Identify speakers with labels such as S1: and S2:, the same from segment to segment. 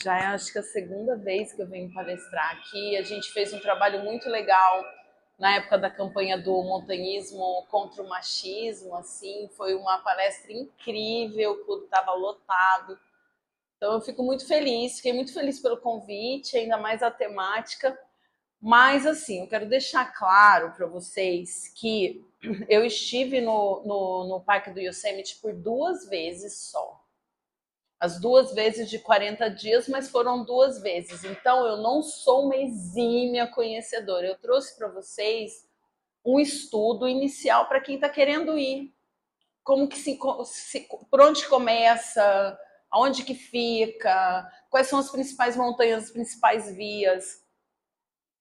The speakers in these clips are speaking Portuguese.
S1: Já é acho que a segunda vez que eu venho palestrar aqui. A gente fez um trabalho muito legal na época da campanha do montanhismo contra o machismo, assim, foi uma palestra incrível, o clube estava lotado. Então eu fico muito feliz, fiquei muito feliz pelo convite, ainda mais a temática. Mas assim, eu quero deixar claro para vocês que eu estive no Parque do Yosemite por 2 vezes só. As 2 vezes de 40 dias, mas foram 2 vezes. Então, eu não sou uma exímia conhecedora. Eu trouxe para vocês um estudo inicial para quem está querendo ir. Como que por onde começa, aonde que fica, quais são as principais montanhas, as principais vias.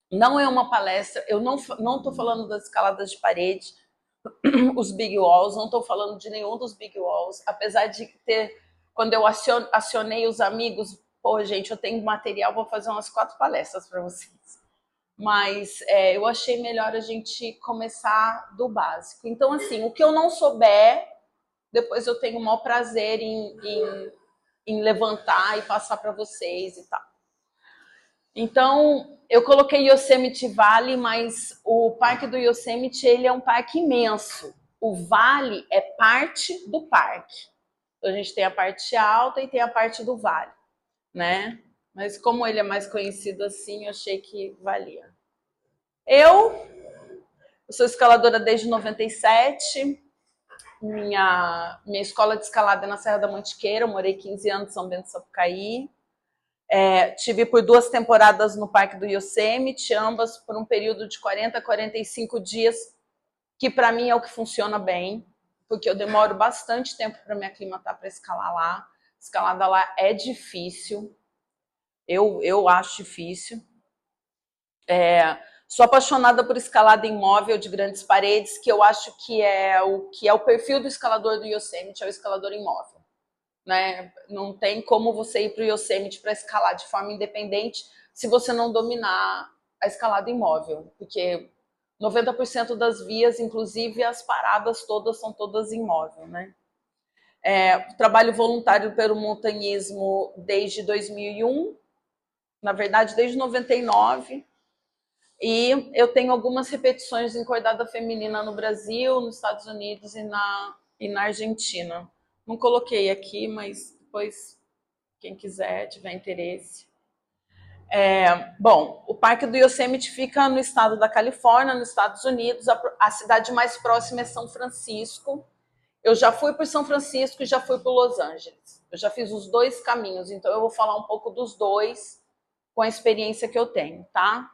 S1: Não é uma palestra, eu não estou falando das escaladas de parede, os big walls, não estou falando de nenhum dos big walls, apesar de ter, quando eu acionei os amigos, pô, gente, eu tenho material, vou fazer umas 4 palestras para vocês. Mas eu achei melhor a gente começar do básico. Então, assim, o que eu não souber, depois eu tenho o maior prazer em levantar e passar para vocês e tal. Então, eu coloquei Yosemite Valley, mas o Parque do Yosemite ele é um parque imenso. O vale é parte do parque. Então, a gente tem a parte alta e tem a parte do vale, né? Mas como ele é mais conhecido assim, eu achei que valia. Eu sou escaladora desde 97. Minha escola de escalada é na Serra da Mantiqueira. Eu morei 15 anos em São Bento do Sapucaí. Tive por 2 temporadas no Parque do Yosemite, ambas por um período de 40 a 45 dias, que para mim é o que funciona bem, porque eu demoro bastante tempo para me aclimatar para escalar lá. Escalada lá é difícil, eu acho difícil. Sou apaixonada por escalada imóvel de grandes paredes, que eu acho que é o perfil do escalador do Yosemite, é o escalador imóvel. Né? Não tem como você ir para o Yosemite para escalar de forma independente se você não dominar a escalada imóvel, porque 90% das vias, inclusive as paradas todas, são todas imóvel. Né? Trabalho voluntário pelo montanhismo desde 2001, na verdade desde 99, e eu tenho algumas repetições em cordada feminina no Brasil, nos Estados Unidos e na Argentina. Não coloquei aqui, mas depois, quem quiser, tiver interesse. Bom, o Parque do Yosemite fica no estado da Califórnia, nos Estados Unidos. A cidade mais próxima é São Francisco. Eu já fui por São Francisco e já fui por Los Angeles. Eu já fiz os 2 caminhos, então eu vou falar um pouco dos 2 com a experiência que eu tenho, tá?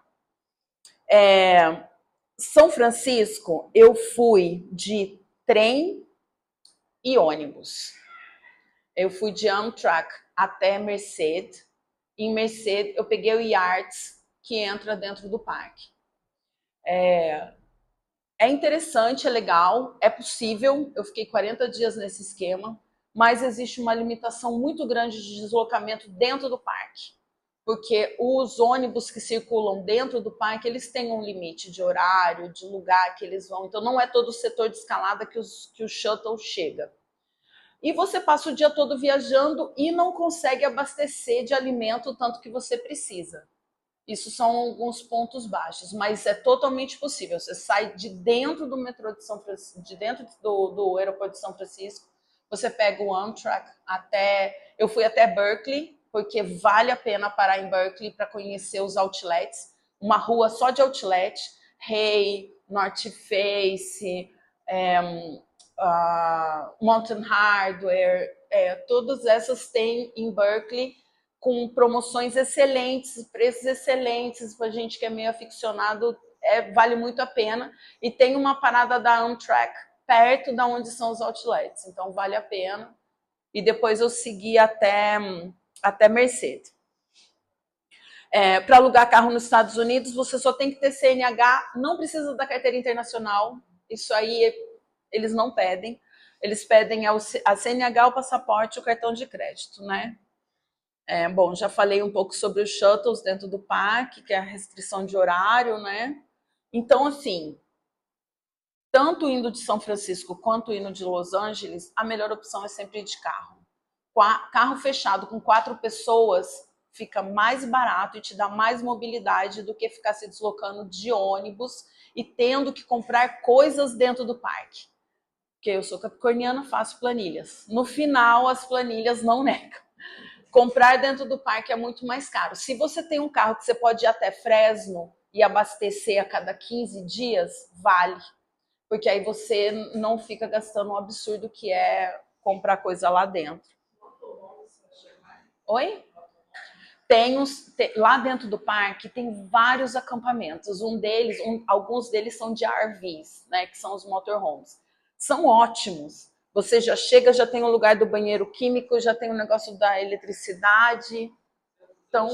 S1: São Francisco, eu fui de trem e ônibus. Eu fui de Amtrak até Merced. Em Merced, eu peguei o Yards, que entra dentro do parque. É interessante, é legal, é possível. Eu fiquei 40 dias nesse esquema, mas existe uma limitação muito grande de deslocamento dentro do parque. Porque os ônibus que circulam dentro do parque, eles têm um limite de horário, de lugar que eles vão. Então, não é todo o setor de escalada que o shuttle chega. E você passa o dia todo viajando e não consegue abastecer de alimento o tanto que você precisa. Isso são alguns pontos baixos, mas é totalmente possível. Você sai de dentro do metrô de São Francisco, de dentro do aeroporto de São Francisco, você pega o Amtrak eu fui até Berkeley, porque vale a pena parar em Berkeley para conhecer os outlets, uma rua só de outlet, Hay, North Face, Mountain Hardware, todas essas tem em Berkeley, com promoções excelentes, preços excelentes, para gente que é meio aficionado, vale muito a pena. E tem uma parada da Amtrak perto da onde são os outlets, então vale a pena. E depois eu segui até Merced. Para alugar carro nos Estados Unidos, você só tem que ter CNH, não precisa da carteira internacional, isso aí eles não pedem. Eles pedem a CNH, o passaporte e o cartão de crédito, né? Bom, já falei um pouco sobre os shuttles dentro do parque, que é a restrição de horário, né? Então, assim, tanto indo de São Francisco quanto indo de Los Angeles, a melhor opção é sempre ir de carro. Carro fechado com 4 pessoas fica mais barato e te dá mais mobilidade do que ficar se deslocando de ônibus e tendo que comprar coisas dentro do parque. Porque eu sou capricorniana, faço planilhas. No final, as planilhas não negam. Comprar dentro do parque é muito mais caro. Se você tem um carro que você pode ir até Fresno e abastecer a cada 15 dias, vale. Porque aí você não fica gastando um absurdo que é comprar coisa lá dentro. Oi? Lá dentro do parque tem vários acampamentos. Alguns deles são de RVs, né, que são os motorhomes. São ótimos. Você já chega, já tem o lugar do banheiro químico, já tem o negócio da eletricidade. Então,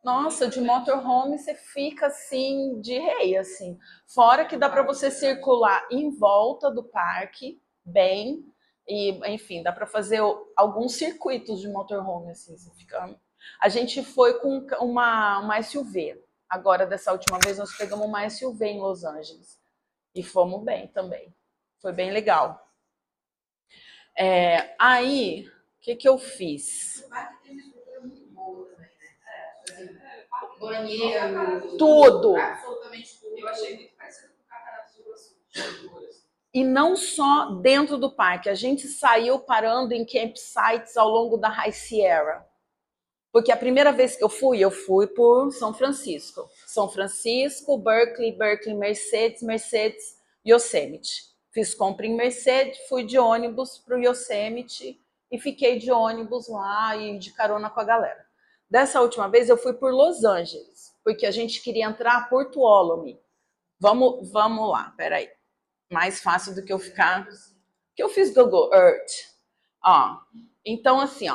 S1: nossa, de motorhome você fica assim de rei, assim. Fora que dá para você circular em volta do parque, bem, e enfim, dá para fazer alguns circuitos de motorhome, assim. Você fica... A gente foi com uma SUV. Agora, dessa última vez, nós pegamos uma SUV em Los Angeles e fomos bem também. Foi bem legal. Aí, o que eu fiz? Banheiro, tudo. Absolutamente tudo. Eu achei muito parecido com o Cataratas do Iguaçu. E não só dentro do parque, a gente saiu parando em campsites ao longo da High Sierra. Porque a primeira vez que eu fui por São Francisco. São Francisco, Berkeley, Mercedes, Yosemite. Fiz compra em Mercedes, fui de ônibus para o Yosemite e fiquei de ônibus lá e de carona com a galera. Dessa última vez eu fui por Los Angeles, porque a gente queria entrar por Porto Olome. Vamos lá, peraí. Mais fácil do que eu ficar... Que eu fiz Google Earth. Então, assim,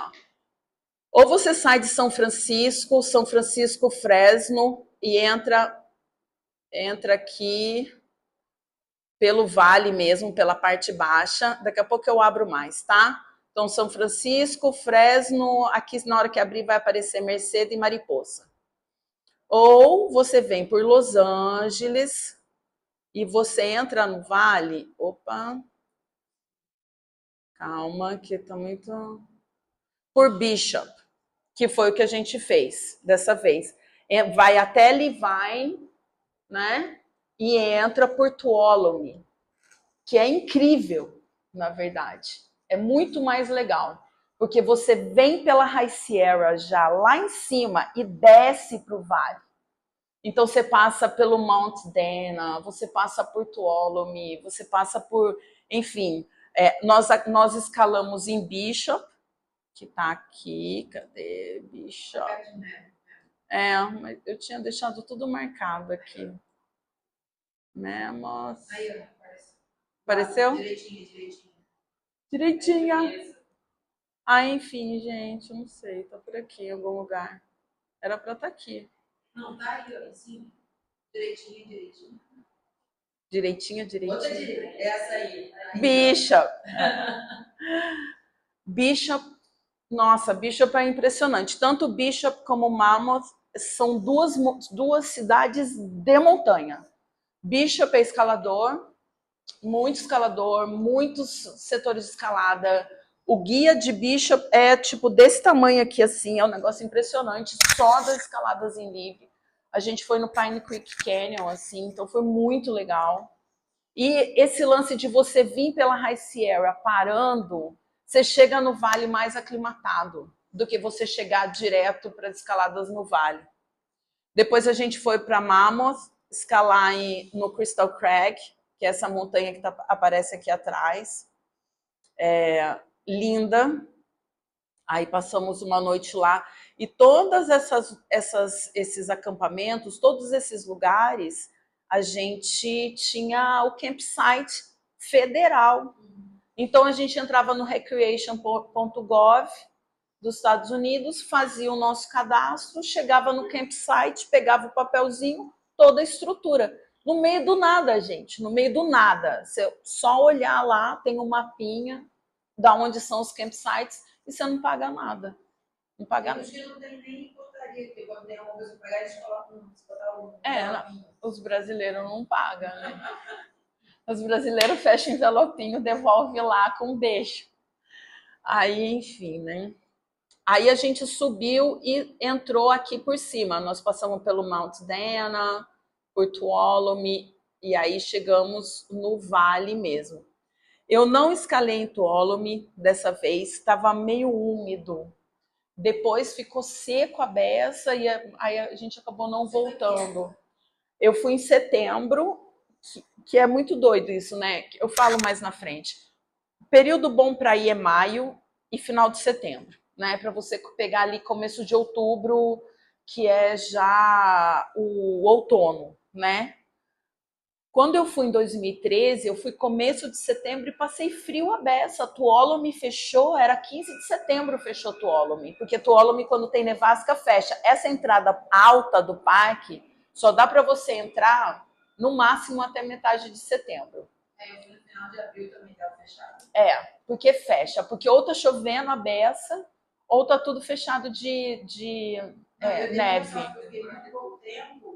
S1: ou você sai de São Francisco, Fresno, e entra aqui pelo vale mesmo, pela parte baixa. Daqui a pouco eu abro mais, tá? Então, São Francisco, Fresno, aqui na hora que abrir vai aparecer Merced e Mariposa. Ou você vem por Los Angeles e você entra no vale. Opa! Calma, que tá muito... Por Bishop, que foi o que a gente fez dessa vez. Vai até Levine, né? E entra por Tuolumne, que é incrível, na verdade. É muito mais legal, porque você vem pela High Sierra já lá em cima e desce para o vale. Então você passa pelo Mount Dana, você passa por Tuolumne, você passa por... Enfim, nós escalamos em Bishop, que tá aqui. Cadê, Bishop? Mas eu tinha deixado tudo marcado aqui. Memos. Aí, apareceu? Direitinha. Enfim, gente, eu não sei. Tá por aqui em algum lugar. Era pra estar aqui. Não, tá aí, ó, em cima. Direitinha. Outra direita. Essa aí. Bishop. Bishop. Nossa, Bishop é impressionante. Tanto Bishop como Mammoth são duas cidades de montanha. Bishop é escalador, muitos setores de escalada. O guia de Bishop é tipo desse tamanho aqui, assim, é um negócio impressionante, só das escaladas em livre. A gente foi no Pine Creek Canyon, assim, então foi muito legal. E esse lance de você vir pela High Sierra parando, você chega no vale mais aclimatado do que você chegar direto para as escaladas no vale. Depois a gente foi para Mammoth, escalar no Crystal Crag, que é essa montanha que aparece aqui atrás. Linda. Aí passamos uma noite lá. E todas esses acampamentos, todos esses lugares, a gente tinha o campsite federal. Então a gente entrava no recreation.gov dos Estados Unidos, fazia o nosso cadastro, chegava no campsite, pegava o papelzinho, toda a estrutura. No meio do nada, gente, no meio do nada. Você só olhar lá, tem um mapinha da onde são os campsites e você não paga nada. Não paga nada. Não tem nem portaria, porque quando tem alguma coisa para pagar, eles colocam os brasileiros não pagam, né? Os brasileiros fecham envelopinho, devolve lá com um beijo. Aí, enfim, né? Aí a gente subiu e entrou aqui por cima. Nós passamos pelo Mount Dana, por Tuolumne, e aí chegamos no vale mesmo. Eu não escalei em Tuolumne dessa vez, estava meio úmido. Depois ficou seco a beça e aí a gente acabou não voltando. Eu fui em setembro, que é muito doido isso, né? Eu falo mais na frente. Período bom para ir é maio e final de setembro, né? Para você pegar ali começo de outubro, que é já o outono, né? Quando eu fui em 2013, eu fui começo de setembro e passei frio a beça. Tuolumne fechou, era 15 de setembro fechou Tuolumne, porque Tuolumne quando tem nevasca fecha. Essa entrada alta do parque só dá para você entrar no máximo até metade de setembro.
S2: No final de abril também dá fechado.
S1: Porque fecha, porque ou tá chovendo a beça, ou tá tudo fechado de neve.
S2: Eu queria ter o tempo.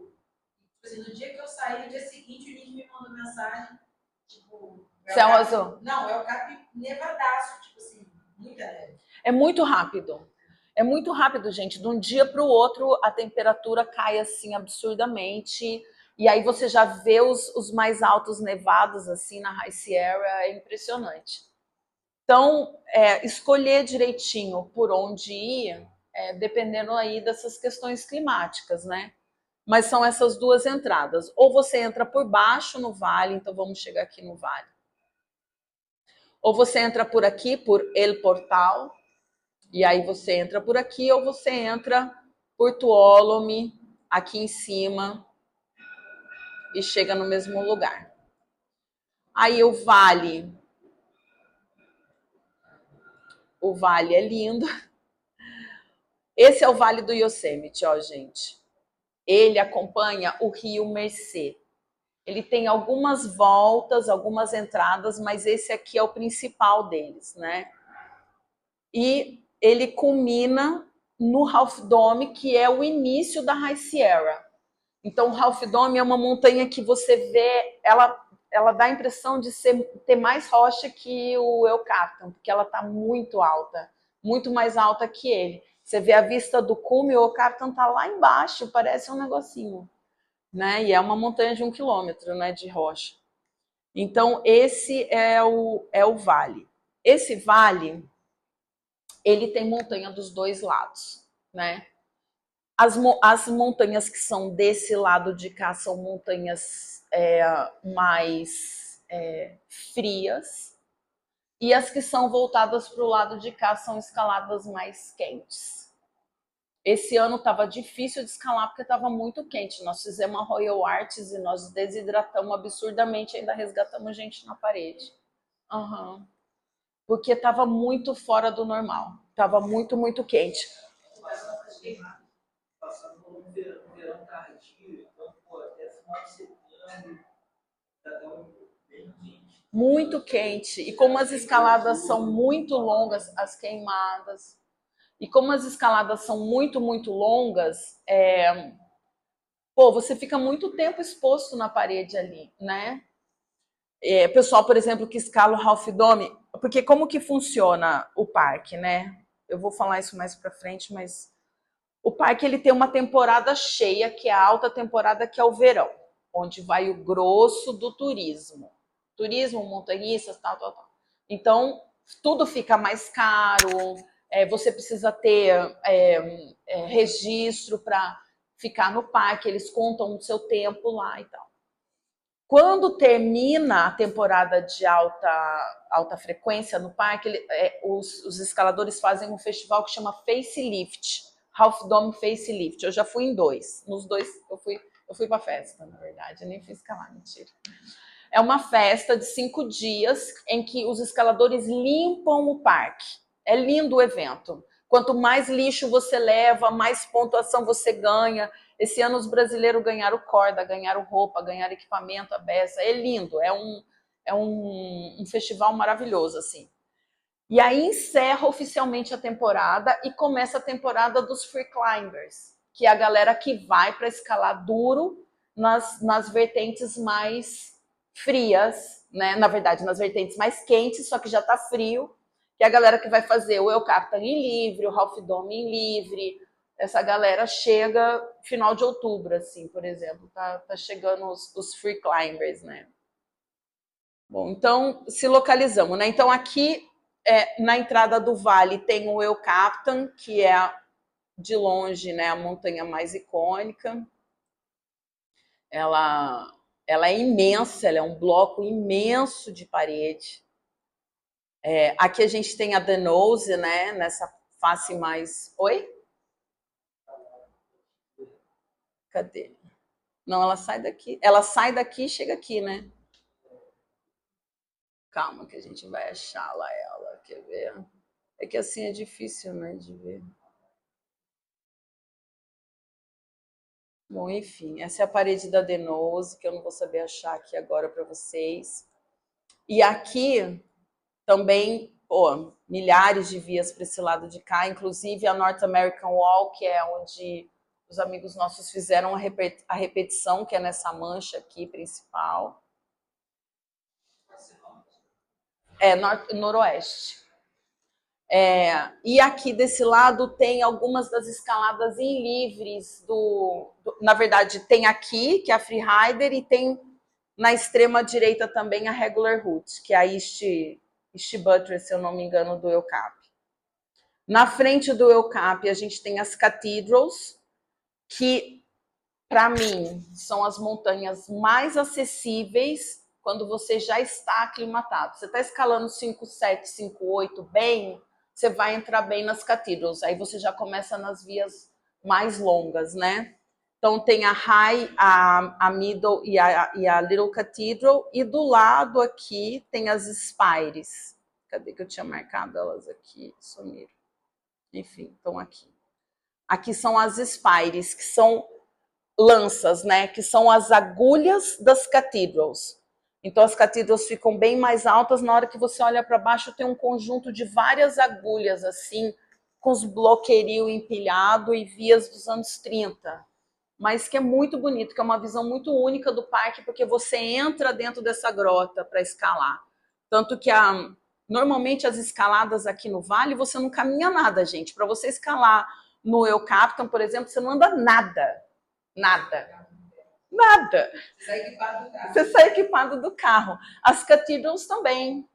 S2: Assim, no dia que eu saí, no dia seguinte, o Nick me mandou mensagem, tipo...
S1: Céu azul.
S2: Não, é o Cap nevadaço, tipo assim, muita neve.
S1: É muito rápido. É muito rápido, gente. De um dia para o outro, a temperatura cai assim absurdamente. E aí você já vê os mais altos nevados assim na High Sierra. É impressionante. Então, escolher direitinho por onde ir, dependendo aí dessas questões climáticas, né? Mas são essas duas entradas. Ou você entra por baixo no vale, então vamos chegar aqui no vale. Ou você entra por aqui, por El Portal, e aí você entra por aqui, ou você entra por Tuolumne, aqui em cima, e chega no mesmo lugar. Aí o vale é lindo. Esse é o Vale do Yosemite, ó, gente. Ele acompanha o rio Merced. Ele tem algumas voltas, algumas entradas, mas esse aqui é o principal deles, né? E ele culmina no Half Dome, que é o início da High Sierra. Então, o Half Dome é uma montanha que você vê, ela dá a impressão de ter mais rocha que o El Capitan, porque ela está muito alta, muito mais alta que ele. Você vê a vista do cume, o El Capitan está lá embaixo, parece um negocinho, né? E é uma montanha de 1 quilômetro, né, de rocha. Então, esse é o vale. Esse vale, ele tem montanha dos dois lados, né? As montanhas que são desse lado de cá são montanhas mais frias, e as que são voltadas para o lado de cá são escaladas mais quentes. Esse ano estava difícil de escalar porque estava muito quente. Nós fizemos a Royal Arts e nós desidratamos absurdamente, ainda resgatamos gente na parede. Uhum. Porque estava muito fora do normal. Estava muito, muito quente.
S2: Passando por um verão tardio, então, até final de setembro, tá bem quente.
S1: Muito quente. E como as escaladas são muito longas, as queimadas, e como as escaladas são muito, muito longas, você fica muito tempo exposto na parede ali, né? Pessoal, por exemplo, que escala o Half Dome, porque como que funciona o parque, né? Eu vou falar isso mais pra frente, mas o parque ele tem uma temporada cheia, que é a alta temporada, que é o verão, onde vai o grosso do turismo. Turismo, montanhistas, tal, tal, tal. Então, tudo fica mais caro, você precisa ter registro para ficar no parque, eles contam o seu tempo lá e tal. Quando termina a temporada de alta frequência no parque, os escaladores fazem um festival que chama Facelift, Half Dome Facelift. Eu já fui em 2. Nos 2 eu fui pra festa, na verdade. Eu nem fui escalar, mentira. É uma festa de 5 dias em que os escaladores limpam o parque. É lindo o evento. Quanto mais lixo você leva, mais pontuação você ganha. Esse ano os brasileiros ganharam corda, ganharam roupa, ganharam equipamento, a beça. É lindo, é um festival maravilhoso, assim. E aí encerra oficialmente a temporada e começa a temporada dos free climbers, que é a galera que vai para escalar duro nas vertentes mais frias, né? Na verdade, nas vertentes mais quentes, só que já está frio, que é a galera que vai fazer o El Capitan em livre, o Half Dome em livre. Essa galera chega final de outubro, assim, por exemplo. Tá chegando os free climbers, né? Bom, então, se localizamos, né? Então, aqui, na entrada do vale, tem o El Capitan, que é, de longe, né, a montanha mais icônica. Ela é imensa, ela é um bloco imenso de parede. Aqui a gente tem a The Nose, né, nessa face mais... Oi? Cadê? Não, ela sai daqui. Ela sai daqui e chega aqui, né? Calma que a gente vai achar lá ela. Quer ver? É que assim é difícil, né, de ver. Bom, enfim, essa é a parede da The Nose, que eu não vou saber achar aqui agora para vocês. E aqui também, pô, milhares de vias para esse lado de cá, inclusive a North American Wall, que é onde os amigos nossos fizeram a repetição, que é nessa mancha aqui principal. Noroeste. E aqui desse lado tem algumas das escaladas em livres na verdade, tem aqui, que é a Freerider, e tem na extrema direita também a Regular Route, que é a East Buttress, se eu não me engano, do El Cap. Na frente do El Cap, a gente tem as Cathedrals, que, para mim, são as montanhas mais acessíveis quando você já está aclimatado. Você está escalando 5,7, 5,8 bem, você vai entrar bem nas Cathedrals. Aí você já começa nas vias mais longas, né? Então tem a High, a Middle e a Little Cathedral. E do lado aqui tem as Spires. Cadê que eu tinha marcado elas aqui? Sumiram. Enfim, estão aqui. Aqui são as Spires, que são lanças, né? Que são as agulhas das Cathedrals. Então as Cathedrals ficam bem mais altas. Na hora que você olha para baixo, tem um conjunto de várias agulhas, assim, com os bloqueirios empilhados e vias dos anos 30. Mas que é muito bonito, que é uma visão muito única do parque, porque você entra dentro dessa grota para escalar. Tanto que normalmente as escaladas aqui no Vale, você não caminha nada, gente. Para você escalar no El Capitan, por exemplo, você não anda nada. Nada. Nada. Você sai equipado do carro. As Cathedrals também.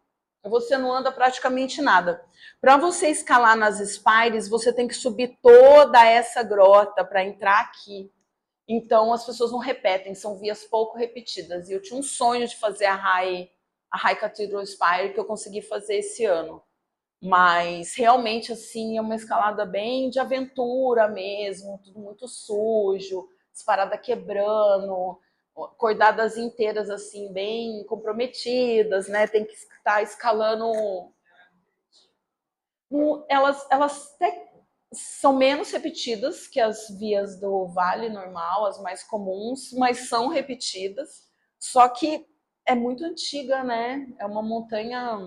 S1: Você não anda praticamente nada. Para você escalar nas Spires, você tem que subir toda essa grota para entrar aqui. Então, as pessoas não repetem, são vias pouco repetidas. E eu tinha um sonho de fazer a High Cathedral Spire, que eu consegui fazer esse ano. Mas, realmente, assim, é uma escalada bem de aventura mesmo, tudo muito sujo, disparada quebrando, cordadas inteiras, assim, bem comprometidas, né? Tem que estar escalando... Elas até são menos repetidas que as vias do vale normal, as mais comuns, mas são repetidas. Só que é muito antiga, né? É uma montanha,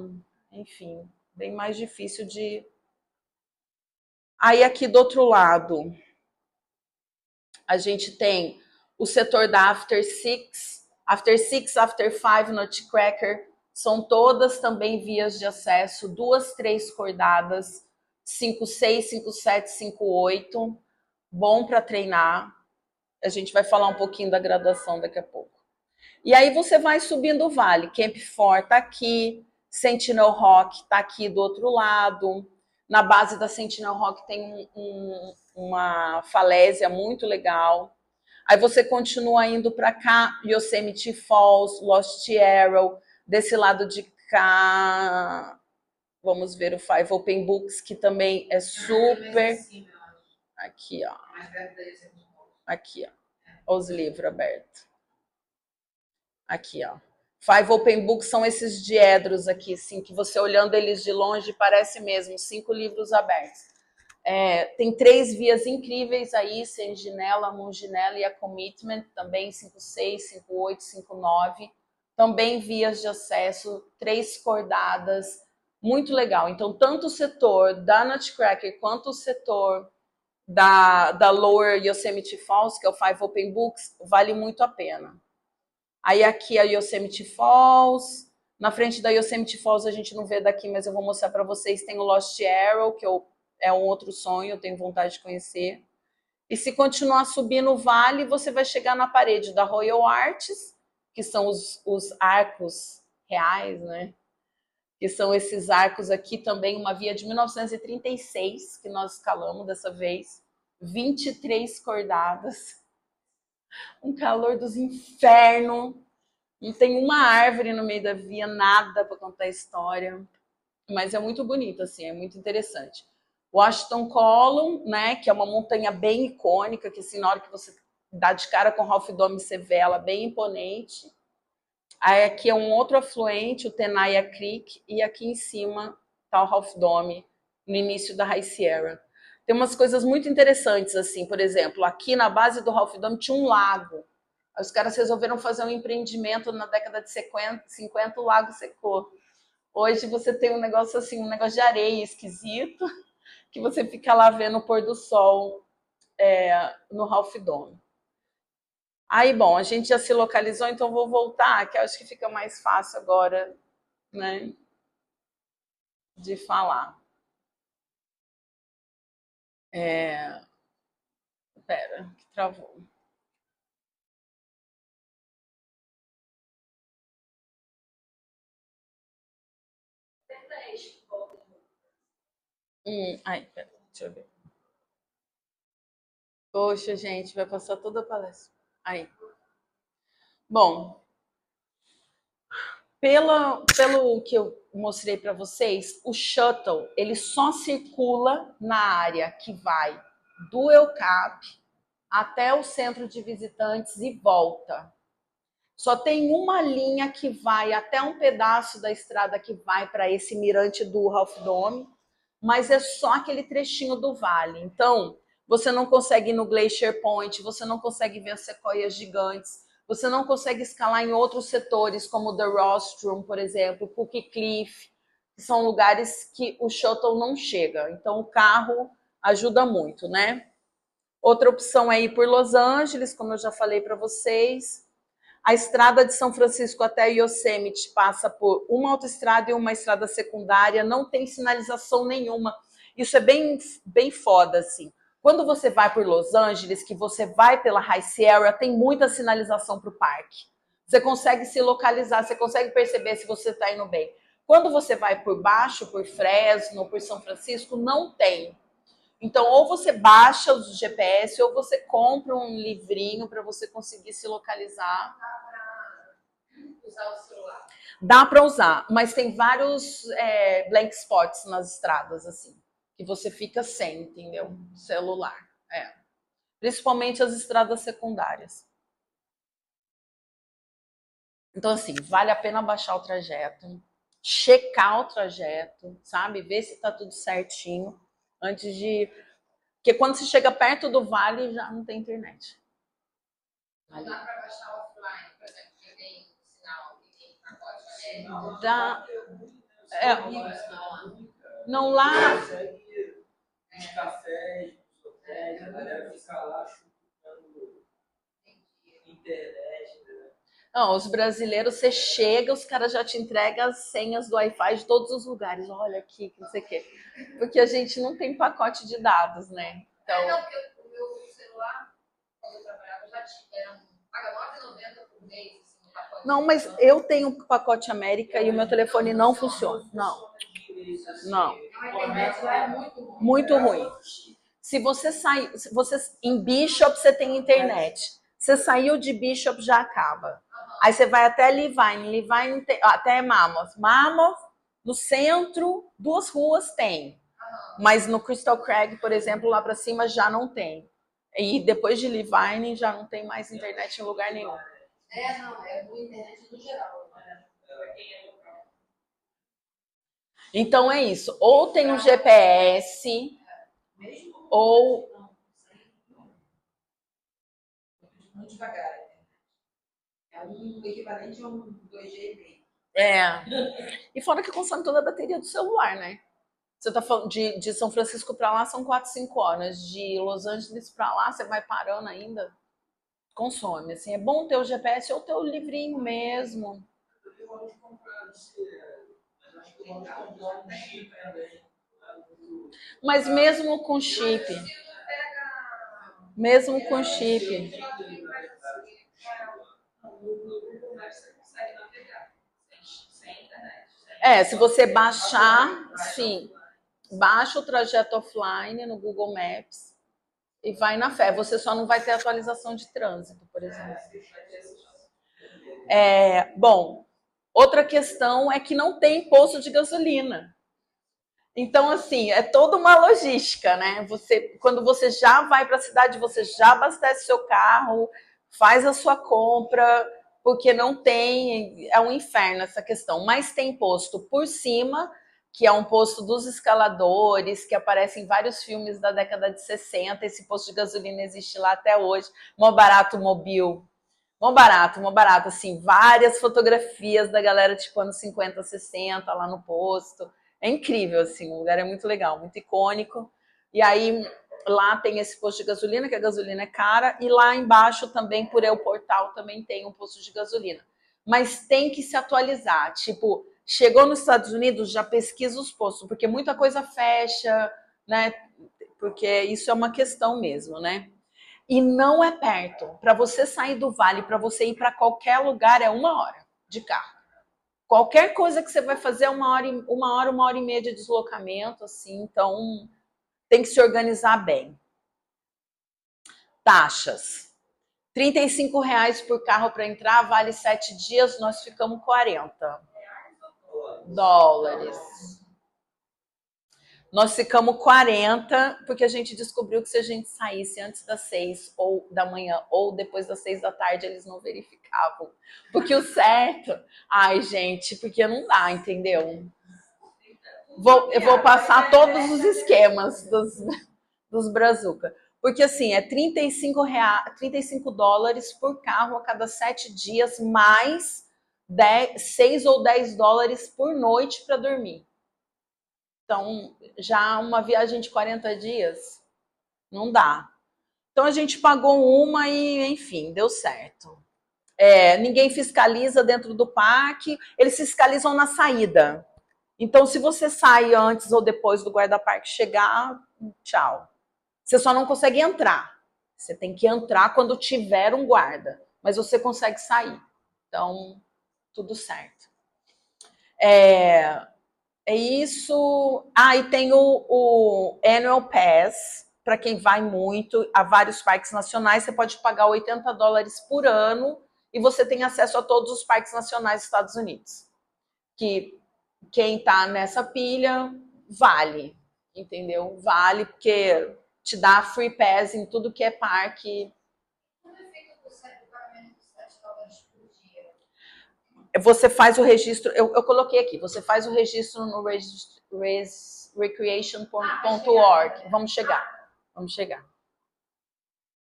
S1: enfim, bem mais difícil de... Aí aqui do outro lado, a gente tem o setor da After Six, After Five, Nutcracker, são todas também vias de acesso, 2, 3 cordadas, 5,6, 5,7, 5,8, bom para treinar. A gente vai falar um pouquinho da graduação daqui a pouco. E aí você vai subindo o vale. Camp 4 tá aqui, Sentinel Rock tá aqui do outro lado. Na base da Sentinel Rock tem uma falésia muito legal. Aí você continua indo para cá, Yosemite Falls, Lost Arrow. Desse lado de cá, vamos ver o Five Open Books, que também é super... Aqui, ó. Aqui, ó. Os livros abertos. Aqui, ó. Five Open Books são esses diedros aqui, assim, que você olhando eles de longe parece mesmo 5 livros abertos. Tem 3 vias incríveis aí, Senginela, Munginela e a Commitment, também 5,6, 5,8, 5,9. Também vias de acesso, 3 cordadas, muito legal. Então, tanto o setor da Nutcracker quanto o setor da Lower Yosemite Falls, que é o Five Open Books, vale muito a pena. Aí aqui a Yosemite Falls, Na frente da Yosemite Falls a gente não vê daqui, mas eu vou mostrar para vocês. Tem o Lost Arrow, que é um outro sonho, eu tenho vontade de conhecer. E se continuar subindo o vale, você vai chegar na parede da Royal Arches, que são os arcos reais, né? Que são esses arcos aqui também, uma via de 1936, que nós escalamos dessa vez. 23 cordadas. Um calor dos infernos. Não tem uma árvore no meio da via, nada para contar história. Mas é muito bonito, assim, é muito interessante. Washington Column, né, que é uma montanha bem icônica, que assim, na hora que você dá de cara com o Half Dome, você vê ela bem imponente. Aí aqui é um outro afluente, o Tenaya Creek, e aqui em cima está o Half Dome, no início da High Sierra. Tem umas coisas muito interessantes, assim, por exemplo, aqui na base do Half Dome tinha um lago. Aí os caras resolveram fazer um empreendimento na década de 50, o lago secou. Hoje você tem um negócio assim, um negócio de areia esquisito, que você fica lá vendo o pôr do sol no Half Dome. Aí, bom, a gente já se localizou, então vou voltar, que eu acho que fica mais fácil agora, né, de falar. Pera, que travou. Ai, pera, deixa eu ver. Poxa, gente, vai passar toda a palestra. Aí. Bom, pelo que eu mostrei para vocês, o shuttle ele só circula na área que vai do EUCAP até o centro de visitantes e volta. Só tem uma linha que vai até um pedaço da estrada que vai para esse mirante do Half Dome, mas é só aquele trechinho do vale. Então, você não consegue ir no Glacier Point, você não consegue ver as sequoias gigantes, você não consegue escalar em outros setores, como The Rostrum, por exemplo, Cookie Cliff, que são lugares que o shuttle não chega. Então, o carro ajuda muito, né? Outra opção é ir por Los Angeles, como eu já falei para vocês. A estrada de São Francisco até Yosemite passa por uma autoestrada e uma estrada secundária, não tem sinalização nenhuma. Isso é bem foda, assim. Quando você vai por Los Angeles, que você vai pela High Sierra, tem muita sinalização para o parque. Você consegue se localizar, você consegue perceber se você está indo bem. Quando você vai por baixo, por Fresno, por São Francisco, não tem. Então, ou você baixa os GPS, ou você compra um livrinho para você conseguir se localizar.
S3: Usar o celular.
S1: Dá para usar, mas tem vários blank spots nas estradas, assim, que você fica sem, entendeu? Celular. Principalmente as estradas secundárias. Então, assim, vale a pena baixar o trajeto, checar o trajeto, sabe? Ver se tá tudo certinho antes de. Porque quando você chega perto do vale, já não tem internet.
S3: Não dá para baixar offline, por exemplo, que tem sinal e tem pacote.
S1: Dá. Não lá.
S2: Os cafés, os hotéis, a galera fica lá chutando internet.
S1: Não, os brasileiros, você chega, os caras já te entregam as senhas do Wi-Fi de todos os lugares. Olha aqui, que não sei o quê. Porque a gente não tem pacote de dados, né? Então...
S3: Não, porque o meu celular, quando eu trabalhava, já tinha, paga R$9,90 por mês, assim, pacote.
S1: Não, mas eu tenho um pacote América e o meu telefone não funciona. Não. Não.
S3: A internet lá é muito ruim.
S1: Muito ruim. Se você sair, em Bishop você tem internet. Você saiu de Bishop já acaba. Aí você vai até Levine, até Mammoth. Mammoth, no centro, 2 ruas tem. Mas no Crystal Crag, por exemplo, lá para cima já não tem. E depois de Levine já não tem mais internet em lugar nenhum.
S3: Não, é ruim internet no geral.
S1: Então é isso. Ou tem um GPS, ou...
S3: Muito devagar. É um equivalente a um 2G.
S1: E fora que consome toda a bateria do celular, né? Você tá falando de São Francisco para lá são 4, 5 horas. De Los Angeles para lá, você vai parando ainda. Consome, assim. É bom ter o GPS ou ter o livrinho mesmo.
S2: vamos comprar, não sei, mas acho que vamos comprar um chip também.
S1: Mas mesmo com chip, mesmo com chip, se você baixar, sim, baixa o trajeto offline no Google Maps e vai na fé. Você só não vai ter atualização de trânsito, por exemplo. Bom, outra questão é que não tem posto de gasolina. Então, assim, é toda uma logística, né? Quando você já vai para a cidade, você já abastece seu carro, faz a sua compra, porque não tem, é um inferno essa questão. Mas tem posto por cima, que é um posto dos escaladores, que aparece em vários filmes da década de 60. Esse posto de gasolina existe lá até hoje. Mó barato, mobil. Mó barato, assim, várias fotografias da galera tipo anos 50, 60 lá no posto. É incrível, assim, o lugar é muito legal, muito icônico. E aí lá tem esse posto de gasolina, que a gasolina é cara, e lá embaixo também, por El Portal, também tem um posto de gasolina. Mas tem que se atualizar, tipo, chegou nos Estados Unidos, já pesquisa os postos, porque muita coisa fecha, né? Porque isso é uma questão mesmo, né? E não é perto. Para você sair do vale, para você ir para qualquer lugar, é 1 hora de carro. Qualquer coisa que você vai fazer é 1 hora e meia de deslocamento, assim, então tem que se organizar bem. Taxas. R$ 35 por carro para entrar, vale 7 dias, nós ficamos 40 dólares. Nós ficamos 40, porque a gente descobriu que se a gente saísse antes das 6 ou da manhã ou depois das 6 da tarde, eles não verificavam. Porque o certo... Ai, gente, porque não dá, entendeu? Eu vou passar todos os esquemas dos Brazuca. Porque assim, é $35 por carro a cada 7 dias, mais 6 ou 10 dólares por noite para dormir. Então, já uma viagem de 40 dias, não dá. Então, a gente pagou uma e, enfim, deu certo. Ninguém fiscaliza dentro do parque, eles fiscalizam na saída. Então, se você sai antes ou depois do guarda-parque chegar, tchau. Você só não consegue entrar. Você tem que entrar quando tiver um guarda, mas você consegue sair. Então, tudo certo. É isso. E tem o Annual Pass, para quem vai muito a vários parques nacionais. Você pode pagar $80 por ano e você tem acesso a todos os parques nacionais dos Estados Unidos. Que quem tá nessa pilha, vale, entendeu? Vale, porque te dá free pass em tudo que é parque.
S3: Como é feito o pagamento dos $7 por dia?
S1: Você faz o registro, eu coloquei aqui, você faz o registro no recreation.org. Vamos chegar.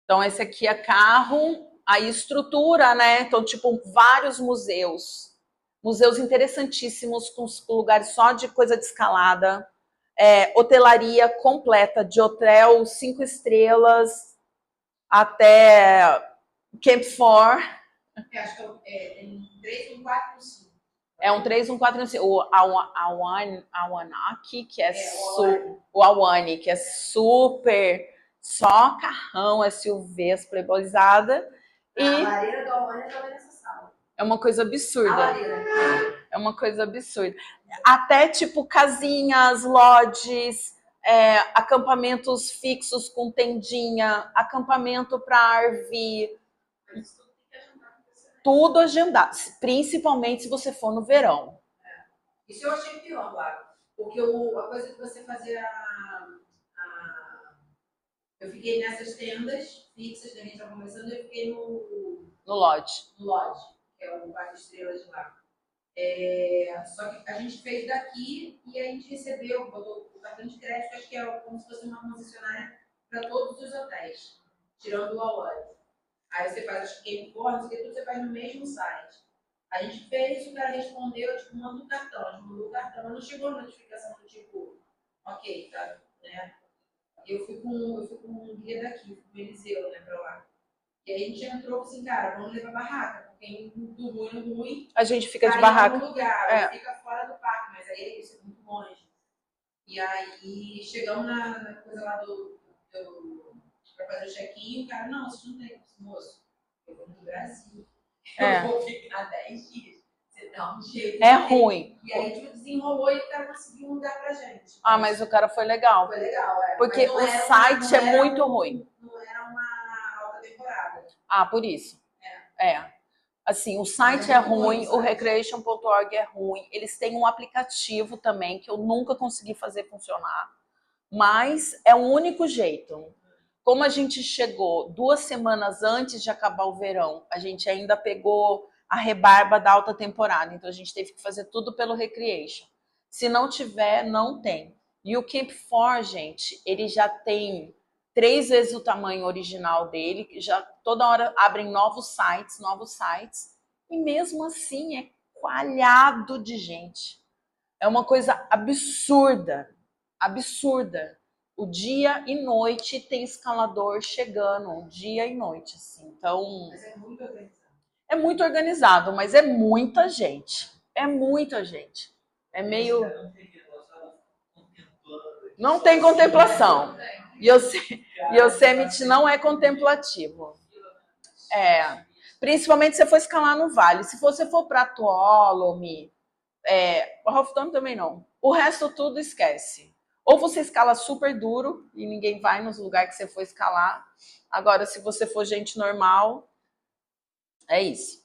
S1: Então, esse aqui é carro, a estrutura, né? Então, tipo, vários museus interessantíssimos, com lugares só de coisa de escalada, hotelaria completa, de hotel 5 estrelas até Camp 4.
S3: Acho que tem 3, 4, 5.
S1: É um 3, um 4, o Awanaki, que o Awane, que é super só carrão, SUVs, playboyzada.
S3: A lareira do Awane também nessa sala.
S1: É uma coisa absurda.
S3: A lareira.
S1: É uma coisa absurda. Até tipo casinhas, lodges, acampamentos fixos com tendinha, acampamento para RV. Tudo agendado, principalmente se você for no verão.
S3: Isso eu achei pior, claro. Porque a coisa que você fazia. Eu fiquei nessas tendas fixas que a gente estava conversando, eu fiquei no
S1: lodge.
S3: No lodge, que é o 4 estrelas de lá. Só que a gente fez daqui e a gente recebeu, botou o cartão de crédito, acho que é como se fosse uma concessionária para todos os hotéis, tirando o Award. Aí você faz, acho que Game Forms, tudo você faz no mesmo site. A gente fez, o cara respondeu, tipo, manda o cartão. A gente mandou o cartão, mas não chegou a notificação do tipo, ok, tá, né? Eu fui com um guia daqui, fui com o Eliseu, né, pra lá. E aí a gente entrou assim, cara, vamos levar barraca, porque do ruim no ruim,
S1: A gente fica de
S3: tá em
S1: barraca.
S3: algum lugar,
S1: É.
S3: fica fora do parque, mas aí isso é muito longe. E aí chegamos na coisa lá pra fazer o check-in, o cara, não, vocês não tem, moço, eu vou no Brasil, eu vou ficar 10 dias. Você dá um jeito.
S1: É ruim.
S3: E aí, tipo, desenrolou e o cara conseguiu um lugar pra gente.
S1: Ah, mas o cara foi legal.
S3: Foi legal, é.
S1: Porque o site é muito ruim.
S3: Não era uma alta temporada.
S1: Ah, por isso. É. Assim, o site é ruim, o recreation.org é ruim. Eles têm um aplicativo também que eu nunca consegui fazer funcionar. Mas é o único jeito. Como a gente chegou 2 semanas antes de acabar o verão, a gente ainda pegou a rebarba da alta temporada. Então a gente teve que fazer tudo pelo Recreation. Se não tiver, não tem. E o Camp 4, gente, ele já tem 3 vezes o tamanho original dele. Já toda hora abrem novos sites. E mesmo assim é coalhado de gente. É uma coisa absurda. Absurda. O dia e noite tem escalador chegando, dia e noite, assim. Então,
S3: Mas é muito organizado.
S1: É muito organizado, mas é muita gente. É muita gente. É meio... Não tem contemplação. E Yosemite não é contemplativo. É. Principalmente se você for escalar no vale. Se você for para Tuolumne, o Half Dome também não. O resto tudo esquece. Ou você escala super duro e ninguém vai nos lugares que você for escalar. Agora, se você for gente normal, é isso.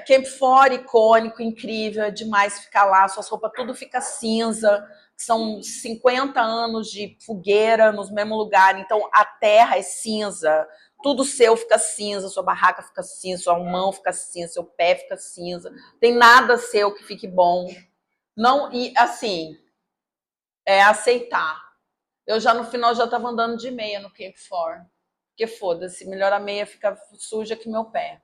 S1: Camp 4, icônico, incrível, é demais ficar lá. Suas roupas tudo fica cinza. São 50 anos de fogueira nos mesmo lugar. Então, a terra é cinza. Tudo seu fica cinza. Sua barraca fica cinza. Sua mão fica cinza. Seu pé fica cinza. Tem nada seu que fique bom. Não, e assim, aceitar. Eu já no final já estava andando de meia no Camp 4. Porque foda-se, melhor a meia fica suja que meu pé.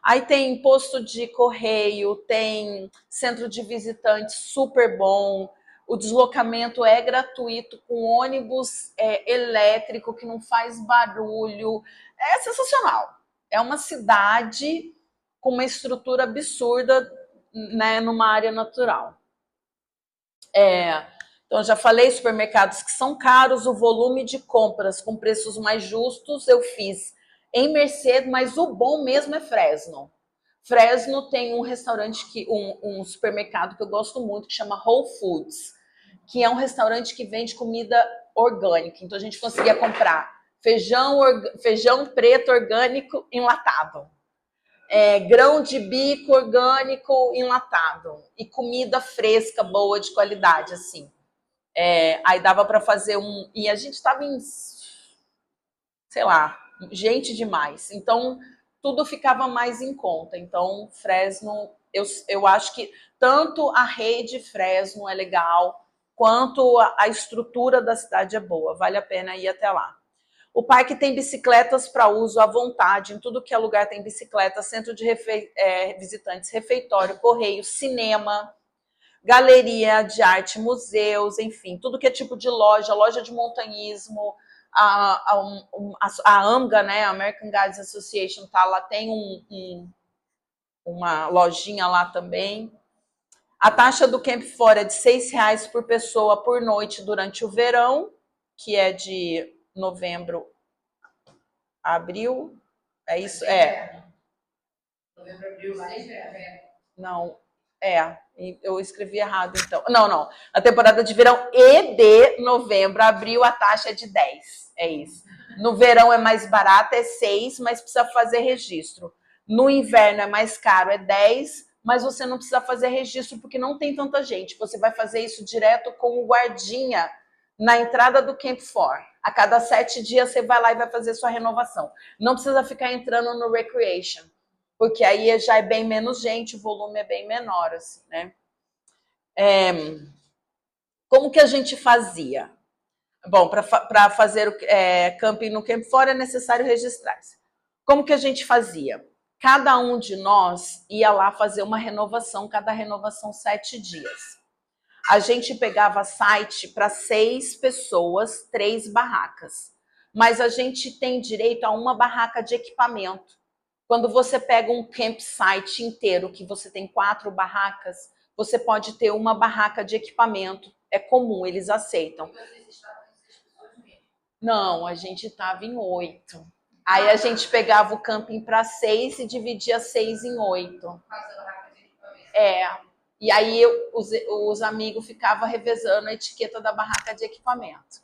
S1: Aí tem posto de correio, tem centro de visitantes super bom. O deslocamento é gratuito, com ônibus elétrico que não faz barulho. É sensacional. É uma cidade com uma estrutura absurda, né, numa área natural. Então, já falei, supermercados que são caros, o volume de compras com preços mais justos eu fiz em Merced, mas o bom mesmo é Fresno. Fresno tem um restaurante, um supermercado que eu gosto muito, que chama Whole Foods, que é um restaurante que vende comida orgânica. Então, a gente conseguia comprar feijão preto orgânico enlatado. Grão de bico orgânico enlatado. E comida fresca, boa, de qualidade, assim. Aí dava para fazer um... E a gente estava em... sei lá, gente demais. Então, tudo ficava mais em conta. Então, Fresno, eu acho que tanto a rede Fresno é legal, quanto a estrutura da cidade é boa. Vale a pena ir até lá. O parque tem bicicletas para uso à vontade. Em tudo que é lugar tem bicicleta, centro de visitantes, refeitório, correio, cinema, galeria de arte, museus, enfim, tudo que é tipo de loja de montanhismo. A AMGA, né, American Guides Association, tá lá, tem uma lojinha lá também. A taxa do Camp 4 é de R$6 por pessoa por noite durante o verão, que é de novembro a abril. É isso?
S3: Novembro, abril, mais
S1: Não, eu escrevi errado, então. Não. A temporada de verão e de novembro a abril, a taxa é de 10. É isso. No verão é mais barato, é 6, mas precisa fazer registro. No inverno é mais caro, é 10, mas você não precisa fazer registro porque não tem tanta gente. Você vai fazer isso direto com o guardinha na entrada do Camp 4. A cada 7 dias você vai lá e vai fazer sua renovação. Não precisa ficar entrando no Recreation, porque aí já é bem menos gente, o volume é bem menor, assim, né? Como que a gente fazia? Bom, para fazer camping no Camp 4 é necessário registrar-se. Como que a gente fazia? Cada um de nós ia lá fazer uma renovação, cada renovação 7 dias. A gente pegava site para 6 pessoas, 3 barracas. mas a gente tem direito a uma barraca de equipamento. Quando você pega um campsite inteiro, que você tem 4 barracas, você pode ter uma barraca de equipamento. É comum, eles aceitam. Não, a gente estava em 8. Aí a gente pegava o camping para 6 e dividia 6 em 8. É. E aí os amigos ficavam revezando a etiqueta da barraca de equipamento.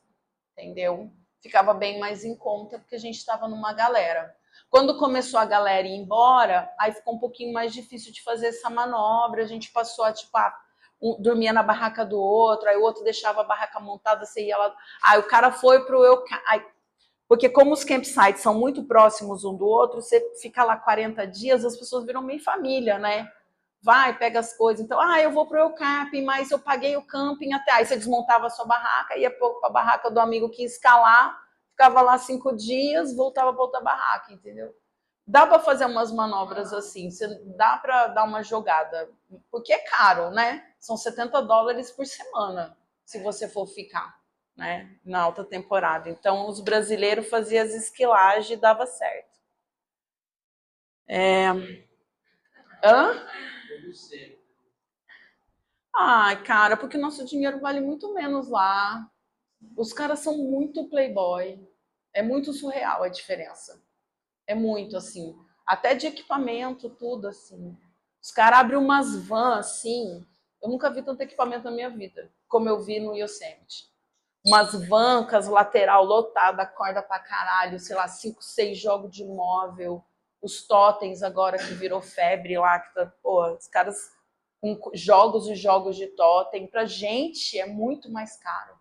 S1: Entendeu? Ficava bem mais em conta, porque a gente estava numa galera. Quando começou a galera ir embora, aí ficou um pouquinho mais difícil de fazer essa manobra. A gente passou a, tipo, dormia na barraca do outro, aí o outro deixava a barraca montada, você ia lá. Aí o cara foi pro porque como os campsites são muito próximos um do outro, você fica lá 40 dias, as pessoas viram meio família, né? Vai, pega as coisas. Então, eu vou pro camping, mas eu paguei o camping até. Aí você desmontava a sua barraca, ia para a barraca do amigo que ia escalar, ficava lá 5 dias, voltava para outra barraca, entendeu? Dá para fazer umas manobras assim, dá para dar uma jogada, porque é caro, né? São $70 por semana, se você for ficar, né? Na alta temporada. Então, os brasileiros faziam as esquilagens e dava certo. Hã? Ai, cara, porque nosso dinheiro vale muito menos lá. Os caras são muito playboy. É muito surreal a diferença. É muito, assim. Até de equipamento, tudo, assim. Os caras abrem umas vans, assim. Eu nunca vi tanto equipamento na minha vida, como eu vi no Yosemite. Umas vancas lateral lotada, corda pra caralho, sei lá, 5, 6 jogos de móvel. Os totens agora que virou febre lá, que tá, pô, os caras com jogos e jogos de totem. Pra gente é muito mais caro.